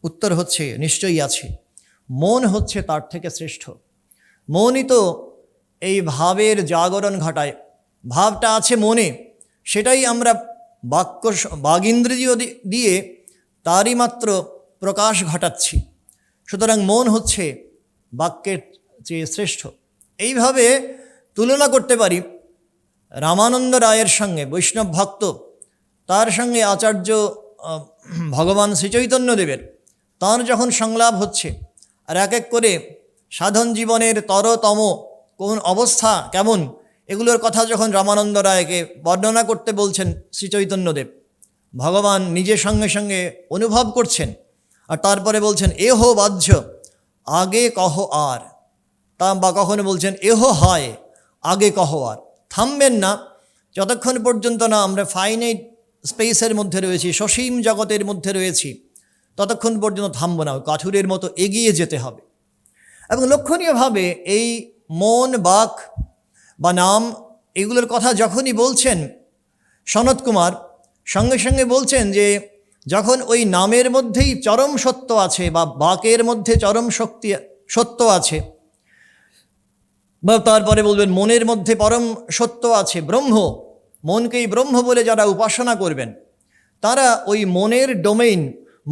উত্তর হচ্ছে নিশ্চয়ই আছে। মন হচ্ছে তার থেকে শ্রেষ্ঠ। মনই তো এই ভাবের জাগরণ ঘটায়। ভাবটা আছে মনে, সেটাই আমরা বাগিন্দ্রিয় দিয়ে তারই মাত্র প্রকাশ ঘটাচ্ছি। সুতরাং মন হচ্ছে বাক্যের চেয়ে শ্রেষ্ঠ। এইভাবে তুলনা করতে পারি রামানন্দ রায়ের সঙ্গে, বৈষ্ণব ভক্ত, তার সঙ্গে আচার্য ভগবান শ্রীচৈতন্যদেবের। তাঁর যখন সংলাপ হচ্ছে আর এক এক করে সাধন জীবনের তরতম কোন অবস্থা কেমন, এগুলোর কথা যখন রামানন্দ রায়কে বর্ণনা করতে বলছেন শ্রীচৈতন্যদেব, ভগবান নিজের সঙ্গে সঙ্গে অনুভব করছেন, আর তারপরে বলছেন এহ বাহ্য আগে কহ আর, তা বা কখনো বলছেন এহ হয় আগে কহ আর। থামবেন না যতক্ষণ পর্যন্ত না আমরা ফাইনাইট স্পেসের মধ্যে রয়েছি, সসীম জগতের মধ্যে রয়েছি, ততক্ষণ পর্যন্ত থামব না, কাঠুরের মতো এগিয়ে যেতে হবে। এবং লক্ষণীয়ভাবে এই মন, বাক বা নাম, এগুলোর কথা যখনই বলছেন সনত কুমার, সঙ্গে সঙ্গে বলছেন যে যখন ওই নামের মধ্যেই চরম সত্য আছে বা বাকের মধ্যে চরম সত্য আছে, বা তারপরে বলবেন মনের মধ্যে পরম সত্য আছে, ব্রহ্ম, মনকেই ব্রহ্ম বলে যারা উপাসনা করবেন, তারা ওই মনের ডোমেইন,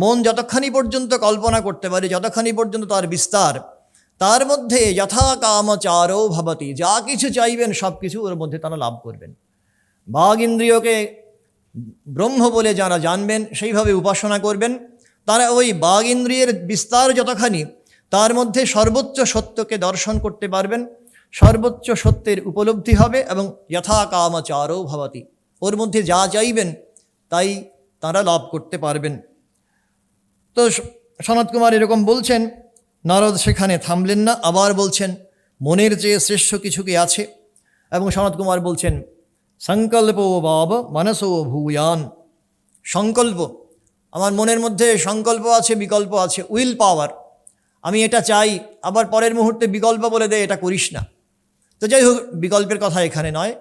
মন যতখানি পর্যন্ত কল্পনা করতে পারে, যতখানি পর্যন্ত তার বিস্তার, তার মধ্যে যথা কামচারও ভবতি, যা কিছু চাইবেন সব কিছু ওর মধ্যে তারা লাভ করবেন। বাগ ইন্দ্রিয়কে ব্রহ্ম বলে যারা জানবেন, সেইভাবে উপাসনা করবেন, তারা ওই বাগ ইন্দ্রিয়ের বিস্তার যতখানি, তার মধ্যে সর্বোচ্চ সত্যকে দর্শন করতে পারবেন, সর্বোচ্চ সত্যের উপলব্ধি হবে, এবং যথা কামচারও ভবতি, ওর মধ্যে যা চাইবেন তাই তারা লাভ করতে পারবেন। তো সনত কুমার এরকম বলছেন, নারদ সেখানে থামলেন না, আবার বলছেন মনের চেয়ে শ্রেষ্ঠ কিছু কি আছে? এবং সনত কুমার বলছেন সংকল্প বাব মনসো ভূয়ান। সংকল্প আমার মনের মধ্যে সংকল্প আছে, বিকল্প আছে, উইল পাওয়ার, আমি এটা চাই, আবার পরের মুহূর্তে বিকল্প বলে দেয় এটা করিস না। তো যাই হোক, বিকল্পের কথা এখানে নয়,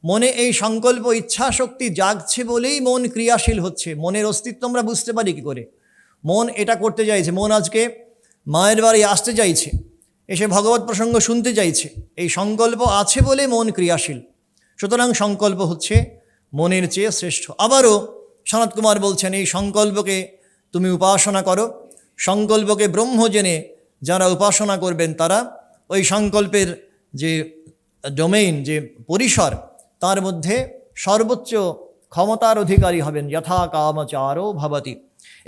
মনে এই সংকল্প ইচ্ছা শক্তি জাগছে বলেই মন ক্রিয়াশীল হচ্ছে। মনের অস্তিত্ব আমরা বুঝতে পারি কী করে? মন এটা করতে চাইছে, মন আজকে মায়ের বাড়ি আসতে চাইছে, এসে ভগবত প্রসঙ্গ শুনতে চাইছে, এই সংকল্প আছে বলে মন ক্রিয়াশীল। সুতরাং সংকল্প হচ্ছে মনের চেয়ে শ্রেষ্ঠ। আবারও সনত কুমার বলছেন, এই সংকল্পকে তুমি উপাসনা করো, সংকল্পকে ব্রহ্ম জেনে যারা উপাসনা করবেন তারা ওই সংকল্পের যে ডোমেইন, যে পরিসর, তার মধ্যে সর্বোচ্চ ক্ষমতার অধিকারী হবেন। যথা কামচারো ভবতি।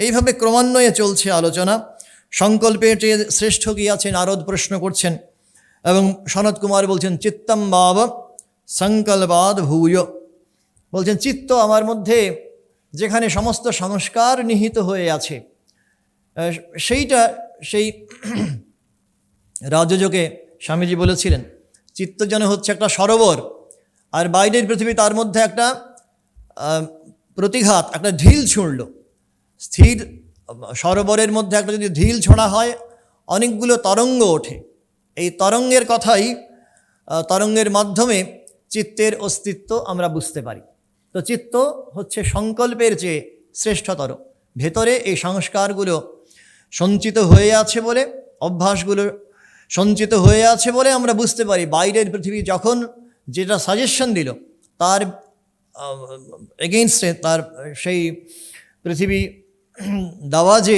এইভাবে ক্রমান্বয়ে চলছে আলোচনা। সংকল্পের চেয়ে শ্রেষ্ঠ কী আছে নারদ প্রশ্ন করছেন, এবং সনত কুমার বলছেন চিত্তম ভাব সংকল্পাদ ভূয়। বলছেন চিত্ত আমার মধ্যে যেখানে সমস্ত সংস্কার নিহিত হয়ে আছে, সেই রাজযোগে স্বামীজি বলেছিলেন চিত্ত যেন হচ্ছে একটা সরোবর, আর বাইরের পৃথিবী তার মধ্যে একটা প্রতিঘাত, একটা ঢিল ছুঁড়ল। স্থির সরোবরের মধ্যে একটা যদি ঢিল ছোঁড়া হয়, অনেকগুলো তরঙ্গ ওঠে। এই তরঙ্গের কথাই, তরঙ্গের মাধ্যমে চিত্তের অস্তিত্ব আমরা বুঝতে পারি। তো চিত্ত হচ্ছে সংকল্পের চেয়ে শ্রেষ্ঠতর। ভেতরে এই সংস্কারগুলো সঞ্চিত হয়ে আছে বলে, অভ্যাসগুলো সঞ্চিত হয়ে আছে বলে আমরা বুঝতে পারি। বাইরের পৃথিবী যখন যেটা সাজেশন দিল, তার এগেইনস্টে, তার সেই পৃথিবী দেওয়া যে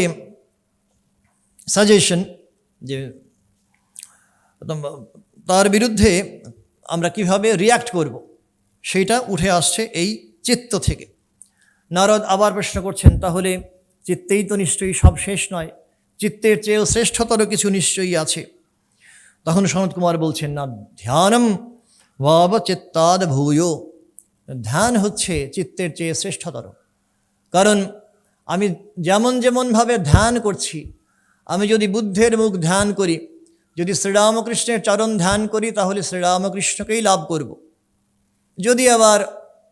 সাজেশন, যে তার বিরুদ্ধে আমরা কিভাবে রিয়্যাক্ট করব, সেইটা উঠে আসছে এই চিত্ত থেকে। নারদ আবার প্রশ্ন করছেন, তাহলে চিত্তেই তো নিশ্চয়ই সব শেষ নয়, চিত্তের চেয়েও শ্রেষ্ঠতর কিছু নিশ্চয়ই আছে। তখন সনত কুমার বলছেন, না, ধ্যানম ভাব চিত্তাদ ভূয়। ধ্যান হচ্ছে চিত্তের চেয়ে শ্রেষ্ঠতর। কারণ আমি যেমনভাবে ধ্যান করছি, আমি যদি বুদ্ধের মুখ ধ্যান করি, যদি শ্রীরামকৃষ্ণের চরণ ধ্যান করি, তাহলে শ্রীরামকৃষ্ণকেই লাভ করব। যদি আবার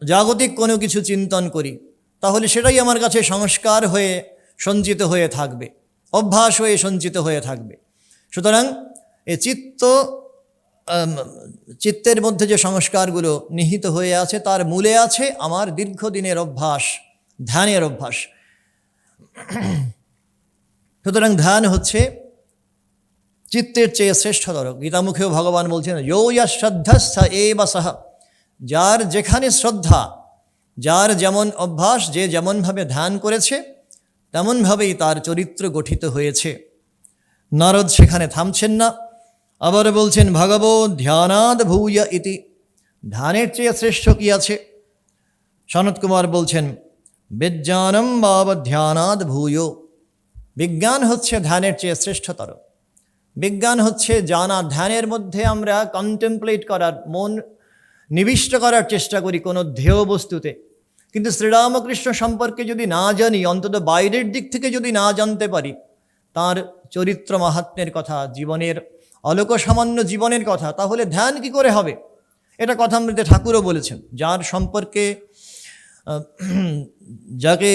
জাগতিক কোনো কিছু চিন্তন করি, তাহলে সেটাই আমার কাছে সংস্কার হয়ে সঞ্চিত হয়ে থাকবে, অভ্যাস হয়ে সঞ্চিত হয়ে থাকবে। সুতরাং এই চিত্তের মধ্যে যে সংস্কারগুলো নিহিত হয়ে আছে, তার মূলে আছে আমার দীর্ঘদিনের অভ্যাস, ধ্যানের অভ্যাস। সুতরাং ধ্যান হচ্ছে চিত্তের চেয়ে শ্রেষ্ঠতর। গীতামুখেও ভগবান বলছেন, ইয়ো ইয়া শ্রদ্ধস্থ এব সহ। যার যেখানে শ্রদ্ধা, যার যেমন অভ্যাস, যে যেমনভাবে ধ্যান করেছে, তেমনভাবেই তার চরিত্র গঠিত হয়েছে। নারদ সেখানে থামছেন না, আবার বলছেন, ভগবো ধ্যানাদ ভূয় ইতি। ধ্যানের চেয়ে শ্রেষ্ঠ কী আছে? সনত কুমার বলছেন, বিজ্ঞানম বাব ধ্যানাদ ভূয়। বিজ্ঞান হচ্ছে ধ্যানের চেয়ে শ্রেষ্ঠতর। বিজ্ঞান হচ্ছে জানা। ধ্যানের মধ্যে আমরা কন্টেমপ্লেট করার, মন নিবিষ্ট করার চেষ্টা করি কোনো ধ্যেয় বস্তুতে। কিন্তু শ্রীরামকৃষ্ণ সম্পর্কে যদি না জানি, অন্তত বাইরের দিক থেকে যদি না জানতে পারি, তার চরিত্র মাহাত্ম্যের কথা, জীবনের অলোক সামান্য জীবনের কথা, তাহলে ধ্যান কি করে হবে? এটা কথামৃতে ঠাকুরও বলেছেন, যার সম্পর্কে, যাকে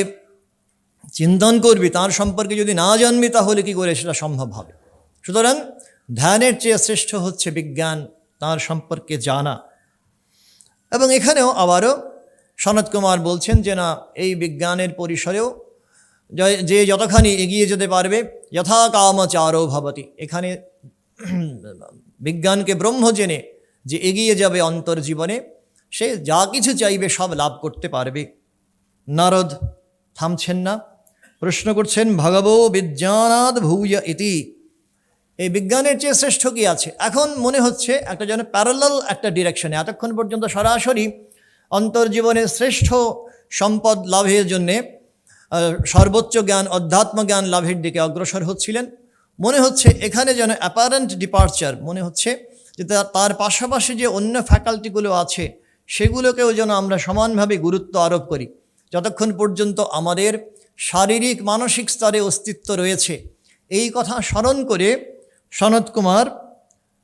চিন্তন করবি, তার সম্পর্কে যদি না জানবি, তাহলে কি করে সেটা সম্ভব হবে? সুতরাং ধ্যানের চেয়ে শ্রেষ্ঠ হচ্ছে বিজ্ঞান, তার সম্পর্কে জানা। এবং এখানেও আবারও সনত কুমার বলছেন যে না, এই বিজ্ঞানের পরিসরেও যে যতখানি এগিয়ে যেতে পারবে, যথা কামচারো ভবতি। এখানে বিজ্ঞানকে ব্রহ্ম জেনে যে এগিয়ে যাবে অন্তর্জীবনে, সে যা কিছু চাইবে সব লাভ করতে পারবে। নারদ থামছেন না, প্রশ্ন করছেন, ভগবো বিজ্ঞানাদ ভূয় ইতি। এই বিজ্ঞানের চেয়ে শ্রেষ্ঠ কী আছে? এখন মনে হচ্ছে একটা যেন প্যারালাল একটা ডিরেকশনে, এতক্ষণ পর্যন্ত সরাসরি অন্তর্জীবনের শ্রেষ্ঠ সম্পদ লাভের জন্যে, সর্বোচ্চ জ্ঞান, অধ্যাত্ম জ্ঞান লাভের দিকে অগ্রসর হচ্ছিলেন। মনে হচ্ছে এখানে যেন অ্যাপারেন্ট ডিপার্চার, মনে হচ্ছে যে তার পাশাপাশি যে অন্য ফ্যাকাল্টিগুলো আছে, সেগুলোকেও যেন আমরা সমানভাবে গুরুত্ব আরোপ করি। যতক্ষণ পর্যন্ত আমাদের শারীরিক মানসিক স্তরে অস্তিত্ব রয়েছে, এই কথা স্মরণ করে সনত কুমার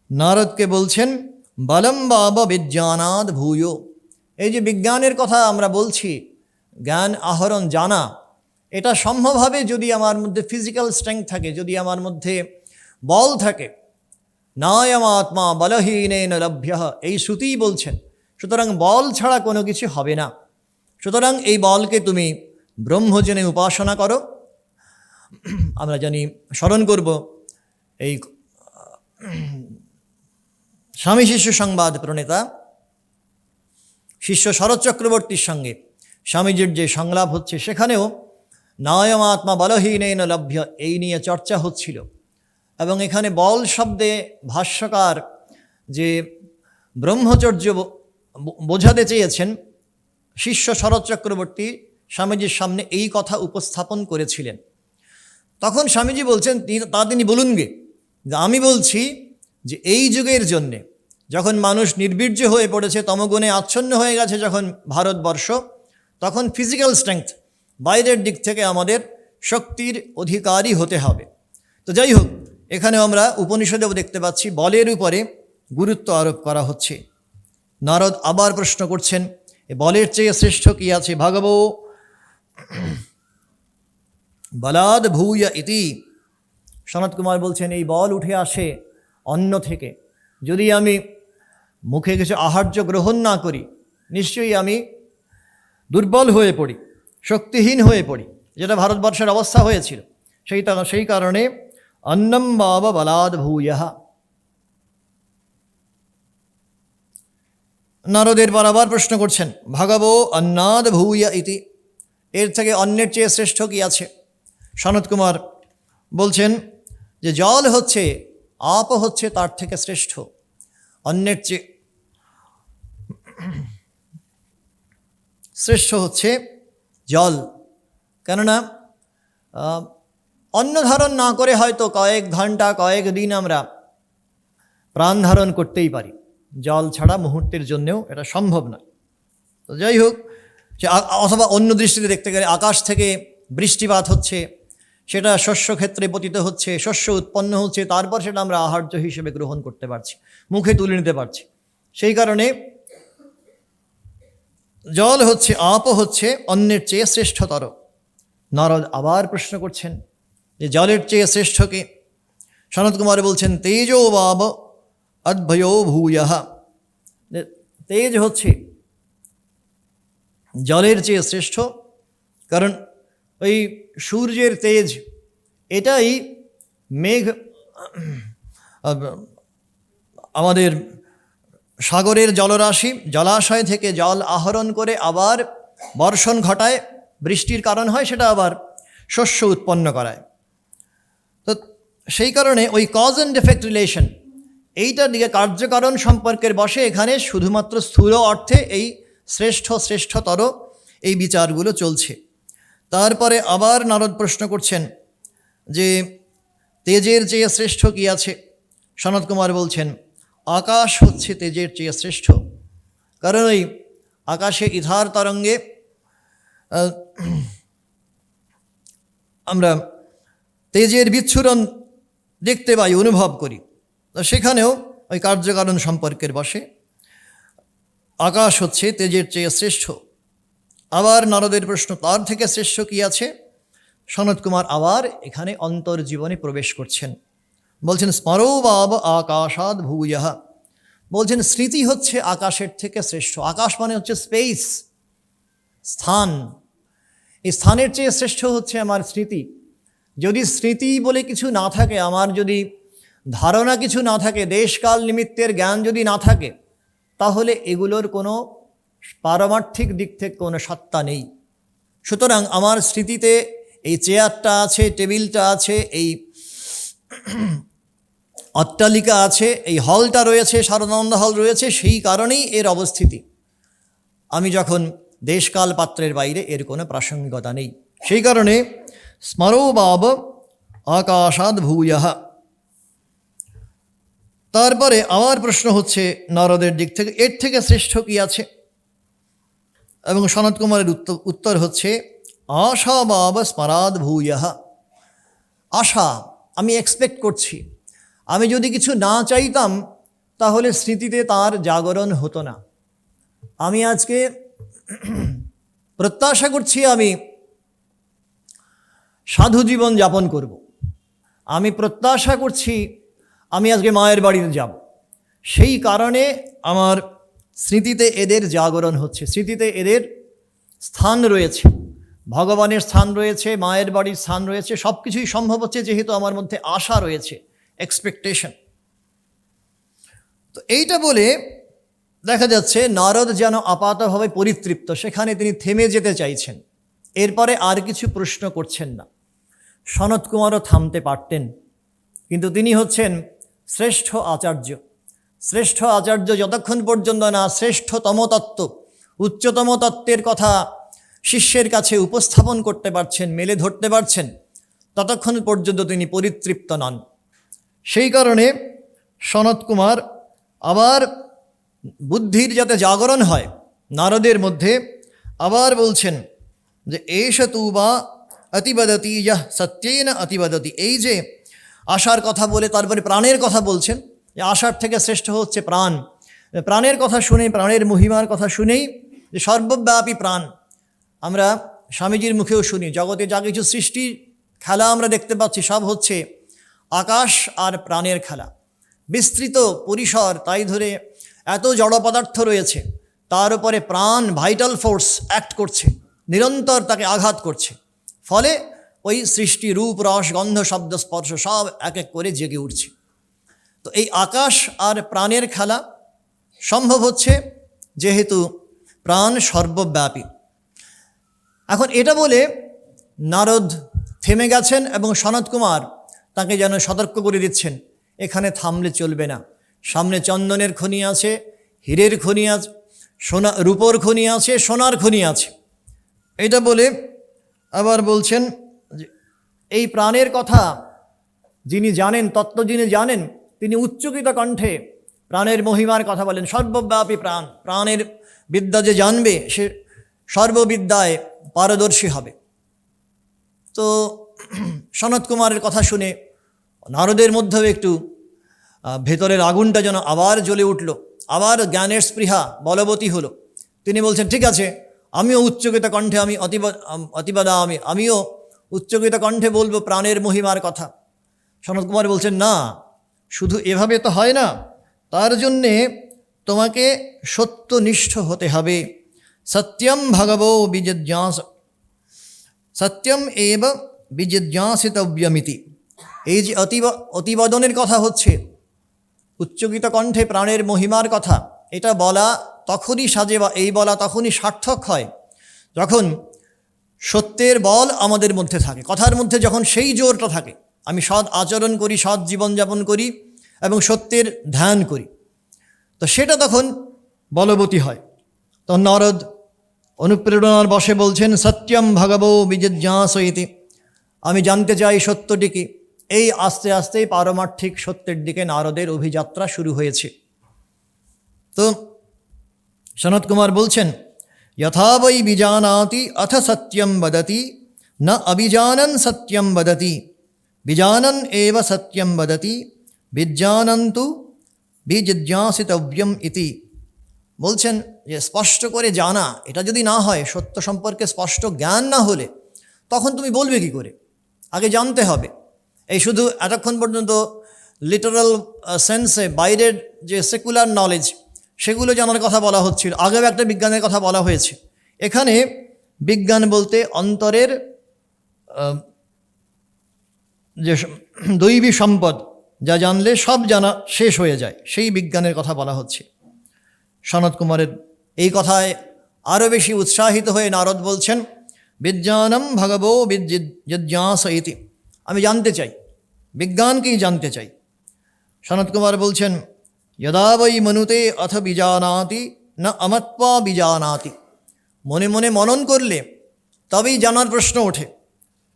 নারদকে বলছেন, বলম বাব বিজ্ঞানাদ ভূয়। এই যে বিজ্ঞানের কথা আমরা বলছি, জ্ঞান আহরণ, জানা, এটা সম্ভব হবে যদি আমার মধ্যে ফিজিক্যাল স্ট্রেংথ থাকে, যদি আমার মধ্যে বল থাকে। নায়মাত্মা বলহীনেন লভ্য, এই শ্রুতিই বলছেন। সুতরাং বল ছাড়া কোনো কিছু হবে না। সুতরাং এই বলকে তুমি ব্রহ্মজনে উপাসনা করো। আমরা জানি, স্মরণ করব এই স্বামী শিষ্য সংবাদ প্রণেতা শিষ্য শরৎ চক্রবর্তীর সঙ্গে স্বামীজির যে সংলাপ হচ্ছে, সেখানেও নায়মাত্মা বলহীনেন লভ্য এই নিয়ে চর্চা হচ্ছিল। এবং এখানে বল শব্দে ভাষ্যকার যে ব্রহ্মচর্য বোঝাতে চেয়েছেন, শিষ্য শরৎ চক্রবর্তী স্বামীজির সামনে এই কথা উপস্থাপন করেছিলেন। তখন স্বামীজি বলছেন, তিনি বলুন গে, যে আমি বলছি যে এই যুগের জন্যে, যখন মানুষ নির্বীর্য হয়ে পড়েছে, তমগুণে আচ্ছন্ন হয়ে গেছে যখন ভারতবর্ষ, তখন ফিজিক্যাল স্ট্রেংথ, বাইরের দিক থেকে আমাদের শক্তির অধিকারী হতে হবে। তো যাই হোক, এখানেও আমরা উপনিষদেও দেখতে পাচ্ছি বলের উপরে গুরুত্ব আরোপ করা হচ্ছে। নারদ আবার প্রশ্ন করছেন, এ বলের চেয়ে শ্রেষ্ঠ কি আছে? ভাগবো বলাদ ভূয় ইতি। সনত কুমার বলছেন, এই বল উঠে আসে অন্ন থেকে। যদি আমি মুখে কিছু আহার্য গ্রহণ না করি, নিশ্চয়ই আমি দুর্বল হয়ে পড়ি, শক্তিহীন হয়ে পড়ি, যেটা ভারতবর্ষের অবস্থা হয়েছিল। সেই কারণে অন্নম বাব বলাদ ভূয়ঃ। নারদের বরাবর প্রশ্ন করছেন, ভাগবো অন্নাদ ভূয় ইতি, এর থেকে অন্যের চেয়ে শ্রেষ্ঠ কি আছে? সনত কুমার বলছেন যে জল হচ্ছে, আপ হচ্ছে তার থেকে শ্রেষ্ঠ, অন্যের চেয়ে শ্রেষ্ঠ হচ্ছে জল। কেননা অন্ন ধারণ না করে হয়তো কয়েক ঘন্টা, কয়েক দিন আমরা প্রাণ ধারণ করতেই পারি, জল ছাড়া মুহূর্তের জন্যেও এটা সম্ভব নয়। তো যাই হোক, অথবা অন্য দৃষ্টিতে দেখতে গেলে আকাশ থেকে বৃষ্টিপাত হচ্ছে, সেটা শস্য ক্ষেত্রে পতিত হচ্ছে, শস্য উৎপন্ন হচ্ছে, তারপর সেটা আমরা আহার্য হিসেবে গ্রহণ করতে পারছি, মুখে তুলে নিতে পারছি। সেই কারণে জল হচ্ছে, আপ হচ্ছে অন্যের চেয়ে শ্রেষ্ঠতর। নারদ আবার প্রশ্ন করছেন যে জলের চেয়ে শ্রেষ্ঠ কে? সনত কুমার বলছেন, তেজো বাব অদ্ভয়ো ভূয়ঃ। তেজ হচ্ছে জলের চেয়ে শ্রেষ্ঠ, কারণ ওই সূর্যের তেজ, এটাই মেঘ আমাদের সাগরের জলরাশি, জলাশয় থেকে জল আহরণ করে আবার বর্ষণ ঘটায়, বৃষ্টির কারণ হয়, সেটা আবার শস্য উৎপন্ন করায়। তো সেই কারণে ওই কজ অ্যান্ড এফেক্ট রিলেশন, এইটার দিকে কার্যকারণ সম্পর্কের বশে এখানে শুধুমাত্র স্থূল অর্থে এই শ্রেষ্ঠতর এই বিচারগুলো চলছে। তারপরে আবার নারদ প্রশ্ন করছেন যে তেজের চেয়ে শ্রেষ্ঠ কি আছে? সনত কুমার বলছেন, আকাশ হচ্ছে তেজের চেয়ে শ্রেষ্ঠ, কারণ ওই আকাশে ইথার তরঙ্গে আমরা তেজের বিচ্ছুরণ দেখতে পাই, অনুভব করি। তো সেখানেও ওই কার্যকারণ সম্পর্কের বশে আকাশ হচ্ছে তেজের চেয়ে শ্রেষ্ঠ। আবার নারদের প্রশ্ন, তার থেকে শ্রেষ্ঠ কি আছে? সনত কুমার আবার এখানে অন্তর্জীবনে প্রবেশ করছেন, বলছেন স্মরো বাব আকাশাদ ভূয়ঃ। বলছেন স্মৃতি হচ্ছে আকাশের থেকে শ্রেষ্ঠ। আকাশ মানে হচ্ছে স্পেস, স্থান। এই স্থানের চেয়ে শ্রেষ্ঠ হচ্ছে আমার স্মৃতি। যদি স্মৃতি বলে কিছু না থাকে, আমার যদি ধারণা কিছু না থাকে, দেশকাল নিমিত্তের জ্ঞান যদি না থাকে, তাহলে এগুলোর কোনো পারমার্থিক দিক থেকে কোনো সত্তা নেই। সুতরাং আমার স্মৃতিতে এই চেয়ারটা আছে, টেবিলটা আছে, এই অট্টালিকা আছে, এই হলটা রয়েছে, সারদানন্দ হল রয়েছে, সেই কারণেই এর অবস্থিতি। আমি যখন দেশকাল পাত্রের বাইরে এর কোনো প্রাসঙ্গিকতা নেই। সেই কারণে স্মরো বাব আকাশাদ ভূয়ঃ। তারপরে আমার প্রশ্ন হচ্ছে নারদের দিক থেকে, এর থেকে শ্রেষ্ঠ কি আছে? এবং সনত কুমারের উত্তর হচ্ছে আশা বাব স্মরাদ ভূয়ঃ। আশা, আমি এক্সপেক্ট করছি। আমি যদি কিছু না চাইতাম, তাহলে স্মৃতিতে তার জাগরণ হতো না। আমি আজকে প্রত্যাশা করছি আমি সাধু জীবন যাপন করব। আমি প্রত্যাশা করছি আমি আজকে মায়ের বাড়িতে যাব। সেই কারণে আমার স্মৃতিতে এদের জাগরণ হচ্ছে, স্মৃতিতে এদের স্থান রয়েছে, ভগবানের স্থান রয়েছে, মায়ের বাড়ির স্থান রয়েছে, সব কিছুই সম্ভব হচ্ছে যেহেতু আমার মধ্যে আশা রয়েছে, এক্সপেকটেশন। তো এইটা বলে দেখা যাচ্ছে নারদ যেন আপাতভাবে পরিতৃপ্ত, সেখানে তিনি থেমে যেতে চাইছেন, এরপরে আর কিছু প্রশ্ন করছেন না। সনত কুমারও থামতে পারতেন, কিন্তু তিনি হচ্ছেন শ্রেষ্ঠ আচার্য। শ্রেষ্ঠ আচার্য যতক্ষণ পর্যন্ত না শ্রেষ্ঠতম তত্ত্ব, উচ্চতম তত্ত্বের কথা শিষ্যের কাছে উপস্থাপন করতে পারছেন, মেলে ধরতে পারছেন, ততক্ষণ পর্যন্ত তিনি পরিতৃপ্ত নন। সেই কারণে সনত কুমার আবার বুদ্ধির যাতে জাগরণ হয় নারদের মধ্যে, আবার বলছেন যে এষ তু বা অতিবদতি ইয়ঃ সত্যেন অতিবদতি। এই যে আশার কথা বলে তারপরে প্রাণের কথা বলছেন, যে আশার থেকে শ্রেষ্ঠ হচ্ছে প্রাণ। প্রাণের কথা শুনেই, প্রাণের মহিমার কথা শুনেই, যে সর্বব্যাপী প্রাণ আমরা স্বামীজির মুখেও শুনি, জগতে যা কিছু সৃষ্টি খেলা আমরা দেখতে পাচ্ছি সব হচ্ছে আকাশ আর প্রাণের খেলা। বিস্তৃত পরিসর, তাই ধরে এত জড় পদার্থ রয়েছে, তার উপরে প্রাণ ভাইটাল ফোর্স অ্যাক্ট করছে, নিরন্তর তাকে আঘাত করছে, ফলে ওই সৃষ্টি রূপ রস গন্ধ শব্দ স্পর্শ সব এক এক করে জেগে উঠছে। তো এই আকাশ আর প্রাণের খেলা সম্ভব হচ্ছে যেহেতু প্রাণ সর্বব্যাপী। এখন এটা বলে নারদ থেমে গেছেন এবং সনত কুমার তাকে যেন সতর্ক করে দিচ্ছেন, এখানে থামলে চলবে না, সামনে চন্দনের খনি আছে, হীরের খনি আছে, সোনা রূপোর খনি আছে, সোনার খনি আছে। এটা বলে আবার বলছেন যে এই প্রাণের কথা যিনি জানেন, তত্ত্ব যিনি জানেন, তিনি উচ্চকিত কণ্ঠে প্রাণের মহিমার কথা বলেন। সর্বব্যাপী প্রাণ, প্রাণের বিদ্যা যে জানবে সে সর্ববিদ্যায় পারদর্শী হবে। তো সনত কুমারের কথা শুনে নারদের মধ্যেও একটু ভেতরের আগুনটা যেন আবার জ্বলে উঠল, আবার জ্ঞানের স্পৃহা বলবতী হলো। তিনি বলছেন ঠিক আছে, আমিও উচ্চকিত কণ্ঠে, আমি অতিবাদা আমিও উচ্চকিত কণ্ঠে বলবো প্রাণের মহিমার কথা। সনত কুমার বলছেন না, শুধু এভাবে তো হয় না, তার জন্যে তোমাকে সত্যনিষ্ঠ হতে হবে। সত্যম ভগবো বিজিজ্ঞাস, সত্যম এব বিজিজ্ঞাসিতব্যমিতি। এই যে অতিবাদনের কথা হচ্ছে, উচ্চকিত কণ্ঠে প্রাণের মহিমার কথা, এটা বলা তখনই সাজে বা এই বলা তখনই সার্থক হয় যখন সত্যের বল আমাদের মধ্যে থাকে, কথার মধ্যে যখন সেই জোরটা থাকে, আমি সৎ আচরণ করি, সৎ জীবনযাপন করি এবং সত্যের ধ্যান করি, তো সেটা তখন বলবতী হয়। তখন নারদ অনুপ্রেরণার বশে বলছেন সত্যম ভগবো বিজিজ্ঞাসয়িতি, আমি জানতে চাই সত্যটি কি। এই আস্তে আস্তেই পারমার্থিক সত্যের দিকে নারদের অভিযাত্রা শুরু হয়েছে। তো সনত কুমার বলছেন যথা বৈ বিজানাতি অথ সত্যম বদতি ন অবিজানন সত্যম বদতি, বিজানন এব সত্যম বদতি, বিজ্ঞানন্তু বিজিজ্ঞাসিতব্যম ইতি। বলছেন যে স্পষ্ট করে জানা, এটা যদি না হয়, সত্য সম্পর্কে স্পষ্ট জ্ঞান না হলে তখন তুমি বলবে কি করে? আগে জানতে হবে। এই শুধু এতক্ষণ পর্যন্ত লিটারাল সেন্সে বাইরের যে সেকুলার নলেজ সেগুলো জানার কথা বলা হচ্ছিল, আগেও একটা বিজ্ঞানের কথা বলা হয়েছে। এখানে বিজ্ঞান বলতে অন্তরের যে দৈবী সম্পদ, যা জানলে সব জানা শেষ হয়ে যায়, সেই বিজ্ঞানের কথা বলা হচ্ছে। সনত কুমারের এই কথায় আরও বেশি উৎসাহিত হয়ে নারদ বলছেন বিজ্ঞানম ভগবো বিজিজ্ঞাস ইতি, আমি জানতে চাই, বিজ্ঞানকেই জানতে চাই। সনত কুমার বলছেন যদা বৈ মনুতে অথ বিজানাতি না অমত্বা বিজানাতি, মনে মনে মনন করলে তবেই জানার প্রশ্ন ওঠে।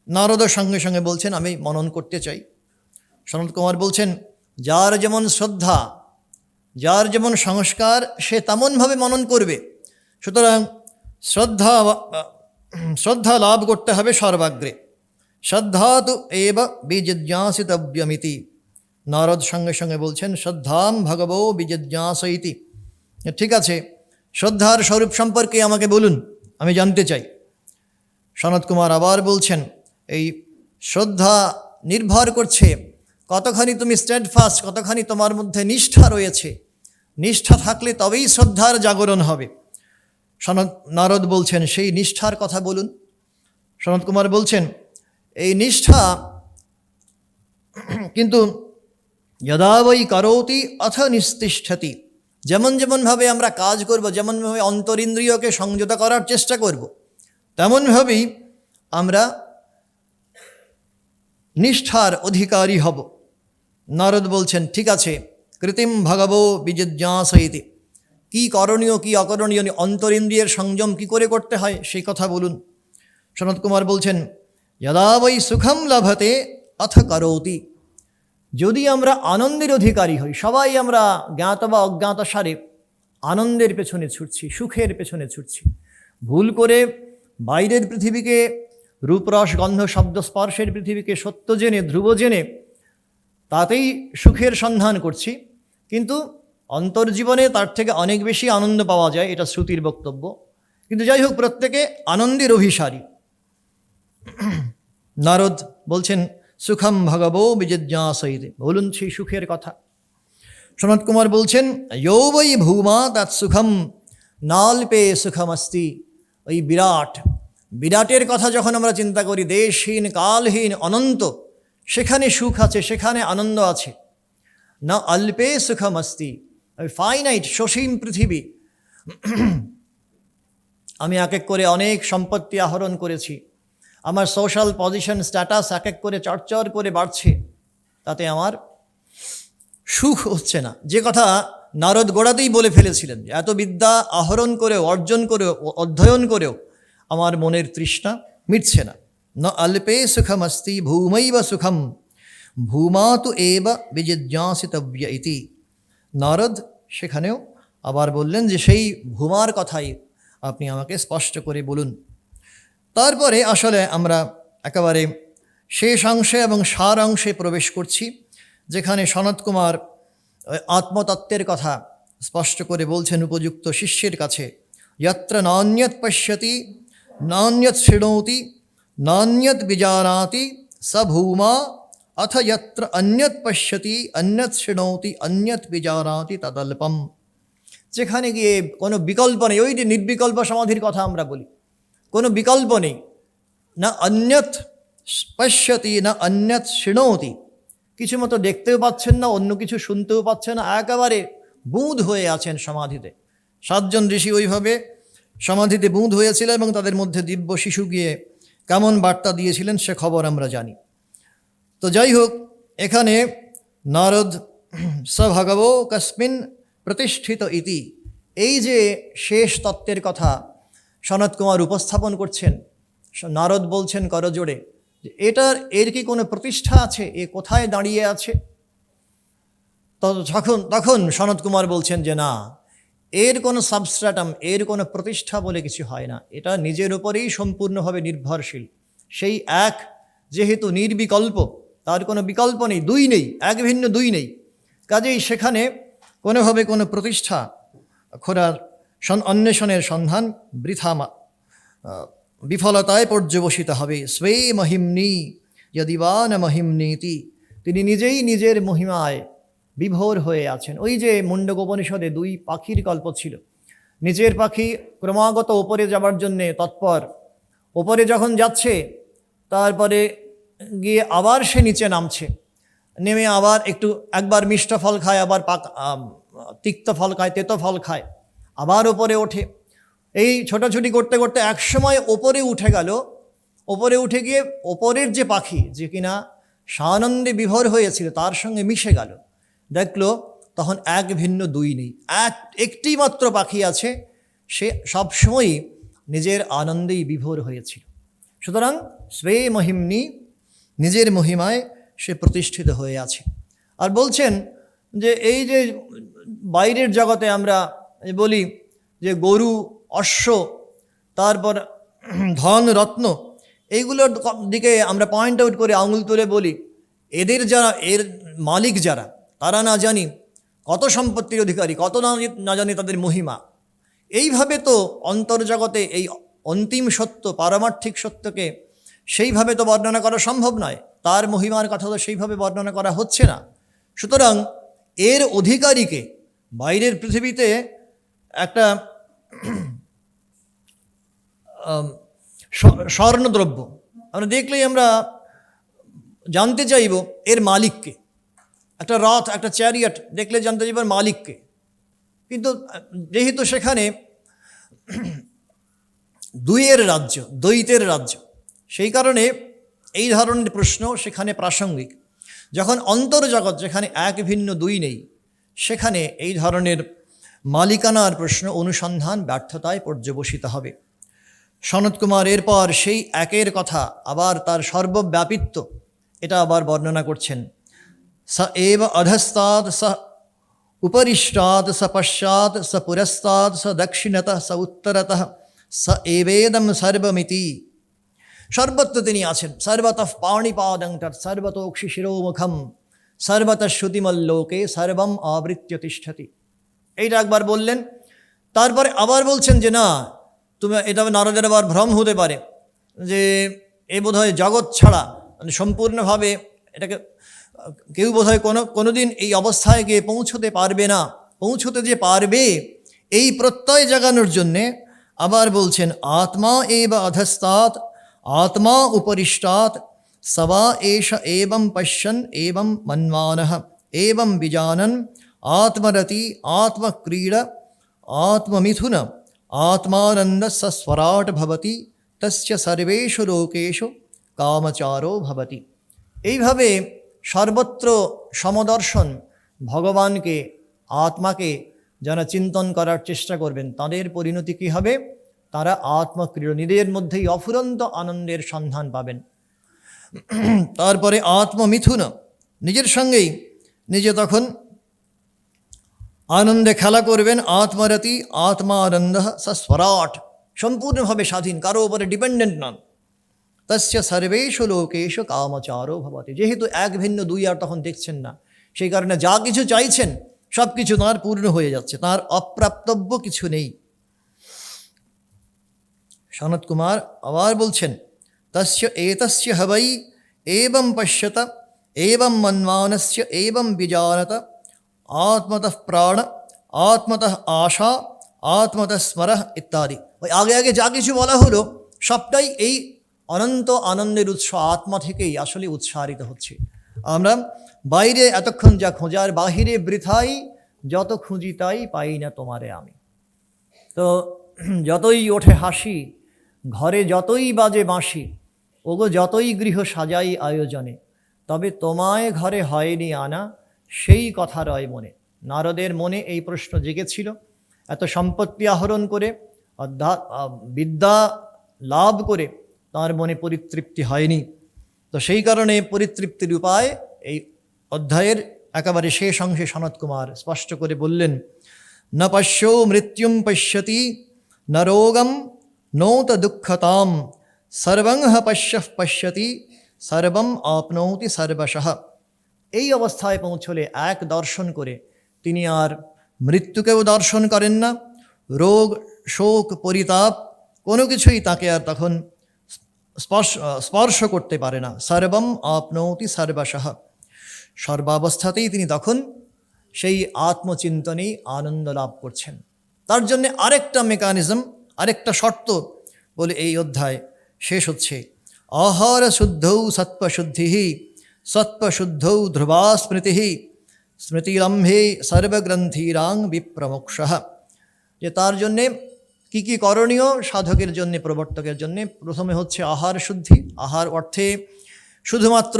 নারদের সঙ্গে সঙ্গে বলছেন আমি মনন করতে চাই। সনত কুমার বলছেন যার যেমন শ্রদ্ধা, যার যেমন সংস্কার, সে তেমনভাবে মনন করবে। সুতরাং শ্রদ্ধা লাভ করতে হবে সর্বাগ্রে। শ্রদ্ধা তো এব বিজিজ্ঞাসিতব্যমিতি। নারদ সঙ্গে সঙ্গে বলছেন শ্রদ্ধাম ভগবো বিজিজ্ঞাসইতি, ঠিক আছে, শ্রদ্ধার স্বরূপ সম্পর্কে আমাকে বলুন, আমি জানতে চাই। সনত কুমার আবার বলছেন এই শ্রদ্ধা নির্ভর করছে কতখানি তুমি স্টেডফাস্ট, কতখানি তোমার মধ্যে নিষ্ঠা রয়েছে। নিষ্ঠা থাকলে তবেই শ্রদ্ধার জাগরণ হবে। নারদ বলছেন সেই নিষ্ঠার কথা বলুন। সনত কুমার বলছেন এই নিষ্ঠা কিন্তু যদা বৈ করোতি অথ নিস্তিষ্ঠতি, যেমন যেমনভাবে আমরা কাজ করব, যেমনভাবে অন্তরিন্দ্রিয়কে সংযত করার চেষ্টা করব, তেমনভাবেই আমরা নিষ্ঠার অধিকারী হব। নারদ বলছেন ঠিক আছে, কৃতিম ভগবো বিজিজ্ঞাসইতি, কী করণীয় কী অকরণীয়, অন্তরিন্দ্রিয়ের সংযম কি করে করতে হয় সেই কথা বলুন। সনত কুমার বলছেন যদা বৈ সুখম লভতে অথ করোতি, যদি আমরা আনন্দের অধিকারী হই, সবাই আমরা জ্ঞাত বা অজ্ঞাত সারে আনন্দের পেছনে ছুটছি, সুখের পেছনে ছুটছি, ভুল করে বাইরের পৃথিবীকে রূপরস গন্ধ শব্দ স্পর্শের পৃথিবীকে সত্য জেনে ধ্রুব জেনে তাতেই সুখের সন্ধান করছি, কিন্তু অন্তর্জীবনে তার থেকে অনেক বেশি আনন্দ পাওয়া যায়, এটা শ্রুতির বক্তব্য। কিন্তু যাই হোক, প্রত্যেকে আনন্দের অভিসারী। নারদ বলছেন সুখম ভগবো বিজিজ্ঞাসইতি, বলুন সেই সুখের কথা। সনত কুমার বলছেন ইয়ো বৈ ভূমা তৎ সুখম নাল্পে সুখমস্তি, ওই বিরাটের কথা যখন আমরা চিন্তা করি, দেশহীন কালহীন অনন্ত, সেখানে সুখ আছে, সেখানে আনন্দ আছে। না অল্পে সুখমস্তি, ওই ফাইনাইট সসীম পৃথিবী, আমি এক এক করে অনেক সম্পত্তি আহরণ করেছি, আমার সোশ্যাল পজিশন স্ট্যাটাস এক এক করে চড়চড় করে বাড়ছে, তাতে আমার সুখ হচ্ছে না। যে কথা নারদ গোড়াতেই বলে ফেলেছিলেন, যে এত বিদ্যা আহরণ করেও, অর্জন করেও, অধ্যয়ন করেও আমার মনের তৃষ্ণা মিটছে না। ন অল্পে সুখমস্তি ভূমৈব সুখম ভূমা তু এব বিজিজ্ঞাসিতব্য ইতি। নারদ সেখানেও আবার বললেন যে সেই ভূমার কথাই আপনি আমাকে স্পষ্ট করে বলুন। তারপরে আসলে আমরা একেবারে শেষ অংশে এবং সার অংশে প্রবেশ করছি, যেখানে সনত কুমার আত্মতত্ত্বের কথা স্পষ্ট করে বলছেন উপযুক্ত শিষ্যের কাছে। যত্র নান্যৎ পশ্যতি নান্যৎ শৃণোতি নান্যৎ বিজানাতি স ভূমা অথ যত্র অন্যৎ পশ্যতি অন্যৎ শৃণোতি অন্যৎ বিজানাতি তদল্পম। যেখানে গিয়ে কোনো বিকল্প নেই, ওই যে নির্বিকল্প সমাধির কথা আমরা বলি, কোনো বিকল্প নেই, না অন্যৎ পশ্যতি না অন্যৎ শৃণোতি, কিছু মতো দেখতেও পাচ্ছেন না, অন্য কিছু শুনতেও পাচ্ছেন না, একেবারে বুঁদ হয়ে আছেন সমাধিতে। 7 জন ঋষি ওইভাবে সমাধিতে বুঁদ হয়েছিল এবং তাদের মধ্যে দিব্য শিশু গিয়ে কেমন বার্তা দিয়েছিলেন সে খবর আমরা জানি। তো যাই হোক, এখানে নারদ স ভগবো কস্মিন প্রতিষ্ঠিত ইতি, এই যে শেষ তত্ত্বের কথা সনত কুমার উপস্থাপন করছেন, নারদ বলছেন করজোড়ে যে এর কি কোনো প্রতিষ্ঠা আছে, এ কোথায় দাঁড়িয়ে আছে? তখন সনত কুমার বলছেন যে না, এর কোনো সাবস্ট্রাটাম, এর কোনো প্রতিষ্ঠা বলে কিছু হয় না, এটা নিজের উপরেই সম্পূর্ণভাবে নির্ভরশীল। সেই এক যেহেতু নির্বিকল্প, তার কোনো বিকল্প নেই, দুই নেই, এক ভিন্ন দুই নেই, কাজেই সেখানে কোনোভাবে কোনো প্রতিষ্ঠা খোঁড়ার অন্বেষণের সন্ধান বৃথা, বিফলতায় পর্যবসিত হবে। স্বে মহিম্নি যদিবা ন মহিম্নীতি, তিনি নিজেই নিজের মহিমায় বিভোর হয়ে আছেন। ওই যে মুণ্ডকোপনিষদে 2 পাখির গল্প ছিল, নিচের পাখি ক্রমাগত ওপরে যাবার জন্যে তৎপর, ওপরে যখন যাচ্ছে তারপরে গিয়ে আবার সে নিচে নামছে, নেমে আবার একবার মিষ্ট ফল খায়, আবার তিক্ত ফল খায়, তেতো ফল খায়, আবার ওপরে ওঠে। এই ছোটাছুটি করতে করতে একসময় ওপরে উঠে গেল, ওপরে উঠে গিয়ে ওপরের যে পাখি যে কিনা সানন্দে বিভোর হয়েছিল তার সঙ্গে মিশে গেল, দেখলো তখন এক ভিন্ন দুই নেই, একটি মাত্র পাখি আছে, সে সবসময়ই নিজের আনন্দেই বিভোর হয়েছিল। সুতরাং স্বে মহিম্নি, নিজের মহিমায় সে প্রতিষ্ঠিত হয়ে আছে। আর বলছেন যে এই যে বাইরের জগতে আমরা বলি যে গরু, অশ্ব, তারপর ধন রত্ন, এইগুলোর দিকে আমরা পয়েন্ট আউট করে আঙুল তুলে বলি এদের যারা, এর মালিক যারা, তারা না জানি কত সম্পত্তির অধিকারী, কত না জানি তাদের মহিমা। এইভাবে তো অন্তর্জগতে এই অন্তিম সত্য, পারমার্থিক সত্যকে সেইভাবে তো বর্ণনা করা সম্ভব নয়, তার মহিমার কথা তো সেইভাবে বর্ণনা করা হচ্ছে না। সুতরাং এর অধিকারীকে বাইরের পৃথিবীতে একটা স্বর্ণদ্রব্য আমরা দেখলেই আমরা জানতে চাইব এর মালিককে, একটা রথ, একটা চ্যারিয়ট দেখলে জানতে চাইব এর মালিককে। কিন্তু যেহেতু সেখানে দুইয়ের রাজ্য, দ্বৈতের রাজ্য, সেই কারণে এই ধরনের প্রশ্ন সেখানে প্রাসঙ্গিক। যখন অন্তর্জগৎ, যেখানে এক ভিন্ন দুই নেই, সেখানে এই ধরনের মালিকানার প্রশ্ন অনুসন্ধান ব্যর্থতায় পর্যবসিত হবে। সনত কুমার এরপর সেই একের কথা আবার তার সর্বব্যাপিত্ব এটা আবার বর্ণনা করছেন। স এব অধস্তাৎ স উপরিষ্টাৎ স পশ্চাৎ স পুরস্তাৎ স দক্ষিণতঃ স উত্তরতঃ স এবেদম সর্বমিতি। সর্বত্র তিনি আছেন। সর্বতঃ পাণিপাদং তৎ সর্বতোক্ষি শিরোমুখম সর্বতঃ শ্রুতিমল্লোকে সর্বম আবৃত্য তিষ্ঠতি। এইটা একবার বললেন। তারপরে আবার বলছেন যে না, তুমি এটা নারদের আবার ভ্রম হতে পারে যে এ বোধহয় জগৎ ছাড়া, মানে সম্পূর্ণভাবে এটাকে কেউ বোধহয় কোনো দিন এই অবস্থায় গিয়ে পৌঁছতে পারবে না। পৌঁছতে যে পারবে এই প্রত্যয় জাগানোর জন্যে আবার বলছেন আত্মা এব অধস্তাৎ আত্মা উপরিষ্টাৎ সবা এষ এবং পশ্যন এবং মন্মানঃ এবং বিজানন আত্মরতি আত্মক্রীড আত্মমিথুন আত্মানন্দ সস্বরাট ভবতি তস্য সর্বেষু লোকেষু কামচারো ভবতি। এইভাবে সর্বত্র সমদর্শন ভগবানকে, আত্মাকে যারা চিন্তন করার চেষ্টা করবেন তাদের পরিণতি কী হবে? তারা আত্মক্রীড়া, নিজের মধ্যেই অফুরন্ত আনন্দের সন্ধান পাবেন। তারপরে আত্মমিথুন, নিজের সঙ্গেই নিজে তখন আনন্দে খেলা করবেন। আত্মরতি আত্মানন্দ সস্বরাট, সম্পূর্ণভাবে স্বাধীন, কারো উপরে ডিপেন্ডেন্ট নন। তস্য সর্বেষু লোকেষু কামচারো ভবতি। যেহেতু এক ভিন্ন দুই আর তখন দেখছেন না, সেই কারণে যা কিছু চাইছেন সব কিছু তাঁর পূর্ণ হয়ে যাচ্ছে, তাঁর অপ্রাপ্তব্য কিছু নেই। সনত কুমার আবার বলছেন তস্য এতস্য হবৈ এবং পশ্যত এবং মন্মানস্য এবং বিজানত আত্মতঃ প্রাণ আত্মতঃ আশা আত্মতঃ স্মরঃ ইত্যাদি। ওই আগে আগে যা কিছু বলা হলো সবটাই এই অনন্ত আনন্দের উৎস আত্মা থেকেই আসলে উৎসারিত হচ্ছে। আমরা বাইরে এতক্ষণ যা খোঁজার, বাহিরে বৃথাই যত খুঁজি তাই পাই না তোমারে আমি। তো যতই ওঠে হাসি, ঘরে যতই বাজে বাঁশি, ওগো যতই গৃহ সাজাই আয়োজনে, তবে তোমায় ঘরে হয়নি আনা, সেই কথা রয় মনে। নারদের মনে এই প্রশ্ন জেগেছিল। এত সম্পত্তি আহরণ করে, বিদ্যা লাভ করে তার মনে পরিতৃপ্তি হয়নি। তো সেই কারণে পরিতৃপ্তির উপায় এই অধ্যায়ের একেবারে শেষ অংশে সনত কুমার স্পষ্ট করে বললেন, ন পশ্যো মৃত্যুম পশ্যতি ন রোগম নোত দুঃখতাম সর্বং পশ্যঃ পশ্যতি সর্বম আপনৌতি সর্বশঃ। এই অবস্থায় পৌঁছলে এক দর্শন করে তিনি আর মৃত্যুকেও দর্শন করেন না, রোগ শোক পরিতাপ কোনো কিছুই তাকে আর তখন স্পর্শ করতে পারে না। সর্বম আপনৌতি সর্বশঃ, সর্বাবস্থাতেই তিনি তখন সেই আত্মচিন্তনেই আনন্দ লাভ করছেন। তার জন্য আরেকটা মেকানিজম, আরেকটা শর্ত বলে এই অধ্যায় শেষ হচ্ছে। আহার শুদ্ধৌ সত্ত্বশুদ্ধি সত্ত্বশুদ্ধৌ ধ্রুবা স্মৃতি স্মৃতিরম্ভে সর্বগ্রন্থিরাং বিপ্রমোক্ষঃ। যে তার জন্যে কি কি করণীয় সাধকের জন্যে, প্রবর্তকের জন্যে? প্রথমে হচ্ছে আহার শুদ্ধি। আহার অর্থে শুধুমাত্র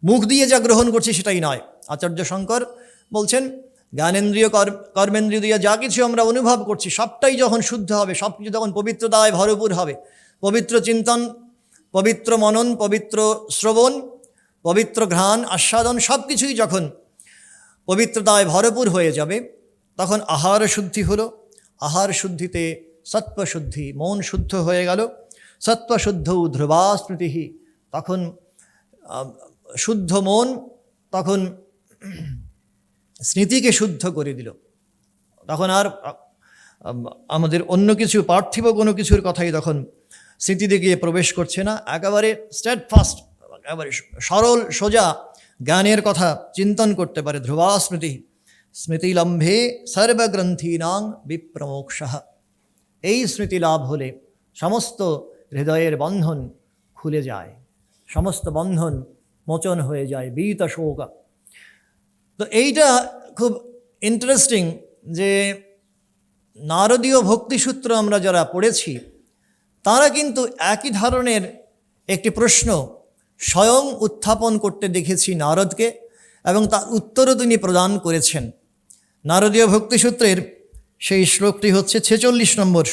মুখ দিয়ে যা গ্রহণ করছি সেটাই নয়। আচার্য শঙ্কর বলছেন জ্ঞানেন্দ্রিয় কর্মেন্দ্রিয় দিয়ে যা কিছু আমরা অনুভব করছি সবটাই যখন শুদ্ধ হবে, সব কিছু যখন পবিত্রতায় ভরপুর হবে, পবিত্র চিন্তন, পবিত্র মনন, পবিত্র শ্রবণ, পবিত্র ঘ্রাণ আস্বাদন সব কিছুই যখন পবিত্রতায় ভরপুর হয়ে যাবে, তখন আহার শুদ্ধি হলো। আহার শুদ্ধিতে সত্ত্বশুদ্ধি, মন শুদ্ধ হয়ে গেল। সত্ত্বশুদ্ধ ধ্রুবা স্মৃতি, তখন শুদ্ধ মন তখন স্মৃতিকে শুদ্ধ করে দিল। তখন আর আমাদের অন্য কিছু পার্থিব কোনো কিছুর কথাই তখন স্মৃতিতে গিয়ে প্রবেশ করছে না, একেবারে স্টেডফাস্ট, একেবারে সরল সোজা জ্ঞানের কথা চিন্তন করতে পারে। ধ্রুবা স্মৃতি, স্মৃতিলম্ভে সর্বগ্রন্থিনাং বিপ্রমোক্ষঃ। এই স্মৃতি লাভ হলে সমস্ত হৃদয়ের বন্ধন খুলে যায়, সমস্ত বন্ধন মোচন হয়ে যায়, বীত শোক। তো এইটা খুব ইন্টারেস্টিং যে নারদীয় ভক্তিসূত্র আমরা যারা পড়েছি তারা কিন্তু একই ধরনের একটি প্রশ্ন স্বয়ং উত্থাপন করতে দেখেছি নারদকে, এবং তার উত্তরও তিনি প্রদান করেছেন। নারদীয় ভক্তিসূত্রের সেই শ্লোকটি হচ্ছে 46 নম্বর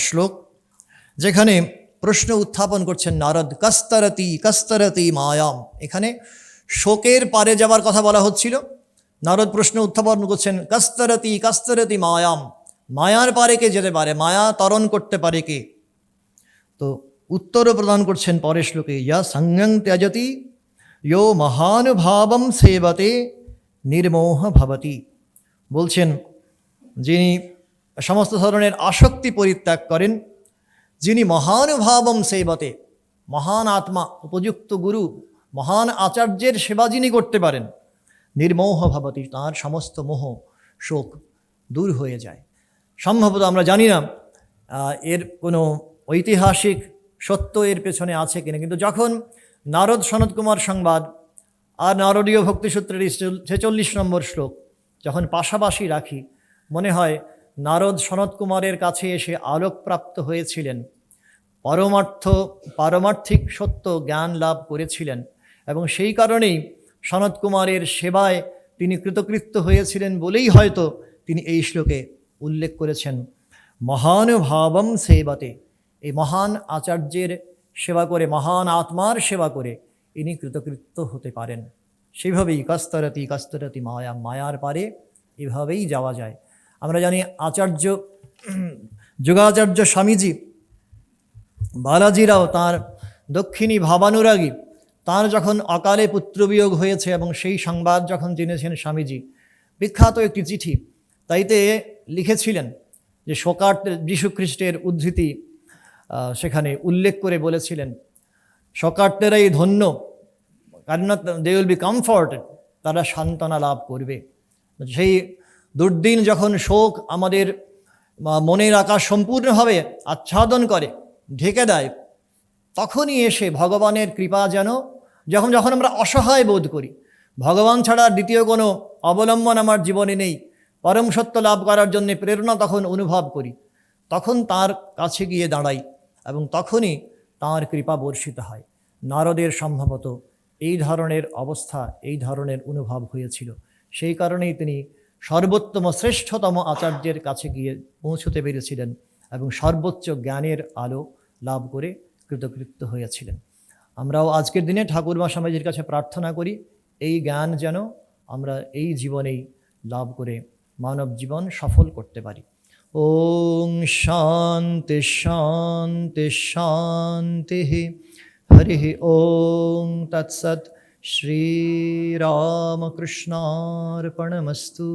শ্লোক, যেখানে প্রশ্ন উত্থাপন করছেন নারদ, কস্তরতি কস্তরতি মায়াম। এখানে শোকের পারে যাওয়ার কথা বলা হচ্ছিল। নারদ প্রশ্ন উত্থাপন করছেন, কস্তরতি কস্তরতি মায়াম, মায়ার পারে কে যেতে পারে, মায়া তরণ করতে পারে কে? তো উত্তরও প্রদান করছেন পরের শ্লোকে, ইয়া সংজ্ঞং ত্যজতি ইয়ো মহানুভাবম সেবতে নির্মোহ ভবতি। বলছেন যিনি সমস্ত ধরনের আসক্তি পরিত্যাগ করেন, যিনি মহানুভাবম সেবতে, মহান আত্মা, উপযুক্ত গুরু, মহান আচার্যের সেবা যিনি করতে পারেন, নির্মোহ ভবতি, তাঁর সমস্ত মোহ শোক দূর হয়ে যায়। সম্ভবত আমরা জানি না এর কোনো ঐতিহাসিক সত্য এর পেছনে আছে কিনা, কিন্তু যখন নারদ সনত কুমার সংবাদ আর নারদীয় ভক্তিসূত্রের 46 নম্বর শ্লোক যখন পাশাপাশি রাখি, মনে হয় নারদ সনত কুমারের কাছে এসে আলোকপ্রাপ্ত হয়েছিলেন, পারমার্থিক সত্য জ্ঞান লাভ করেছিলেন, এবং সেই কারণেই সনত কুমারের সেবায় তিনি কৃতকৃত্য হয়েছিলেন বলেই হয়তো তিনি এই শ্লোকে উল্লেখ করেছেন মহানুভাবম সেবতে। এই মহান আচার্যের সেবা করে, মহান আত্মার সেবা করে ইনি কৃতকৃত্য হতে পারেন। সেইভাবেই কস্তরতি কস্তরতি মায়া, মায়ার পারে এভাবেই যাওয়া যায়। আমরা জানি আচার্য যোগাচার্য স্বামীজি বালাজিরাও তাঁর দক্ষিণী ভাবানুরাগী, তাঁর যখন অকালে পুত্রবিয়োগ হয়েছে এবং সেই সংবাদ যখন জেনেছেন স্বামীজি, বিখ্যাত একটি চিঠি তাইতে লিখেছিলেন যে শোকার্ত যীশুখ্রিস্টের উদ্ধৃতি সেখানে উল্লেখ করে বলেছিলেন, শোকার্তেরাই ধন্য, কারণ দে উইল বি কমফর্টেড, তারা সান্ত্বনা লাভ করবে। সেই দুর্দিন যখন শোক আমাদের মনের আকাশ সম্পূর্ণভাবে আচ্ছাদন করে, ঢেকে দেয়, তখনই এসে ভগবানের কৃপা যেন, যখন আমরা অসহায় বোধ করি, ভগবান ছাড়া দ্বিতীয় কোনো অবলম্বন আমার জীবনে নেই, পরম সত্য লাভ করার জন্য প্রেরণা তখন অনুভব করি, তখন তার কাছে গিয়ে দাঁড়াই এবং তখনই তাঁর কৃপা বর্ষিত হয়। নারদের সম্ভবত এই ধরনের অবস্থা, এই ধরনের অনুভব হয়েছিল। সেই কারণেই তিনি সর্বোত্তম শ্রেষ্ঠতম আচার্যের কাছে গিয়ে পৌঁছতে পেরেছিলেন এবং সর্বোচ্চ জ্ঞানের আলো লাভ করে কৃতকৃত্য হয়েছিলেন। আমরাও আজকের দিনে ঠাকুরমা স্বামীজির কাছে প্রার্থনা করি এই জ্ঞান যেন আমরা এই জীবনেই লাভ করে মানব জীবন সফল করতে পারি। ওং শান্তি শান্তি শান্তি। হরি ওং তৎসৎ। শ্রীরামকৃষ্ণার্পণমস্তু।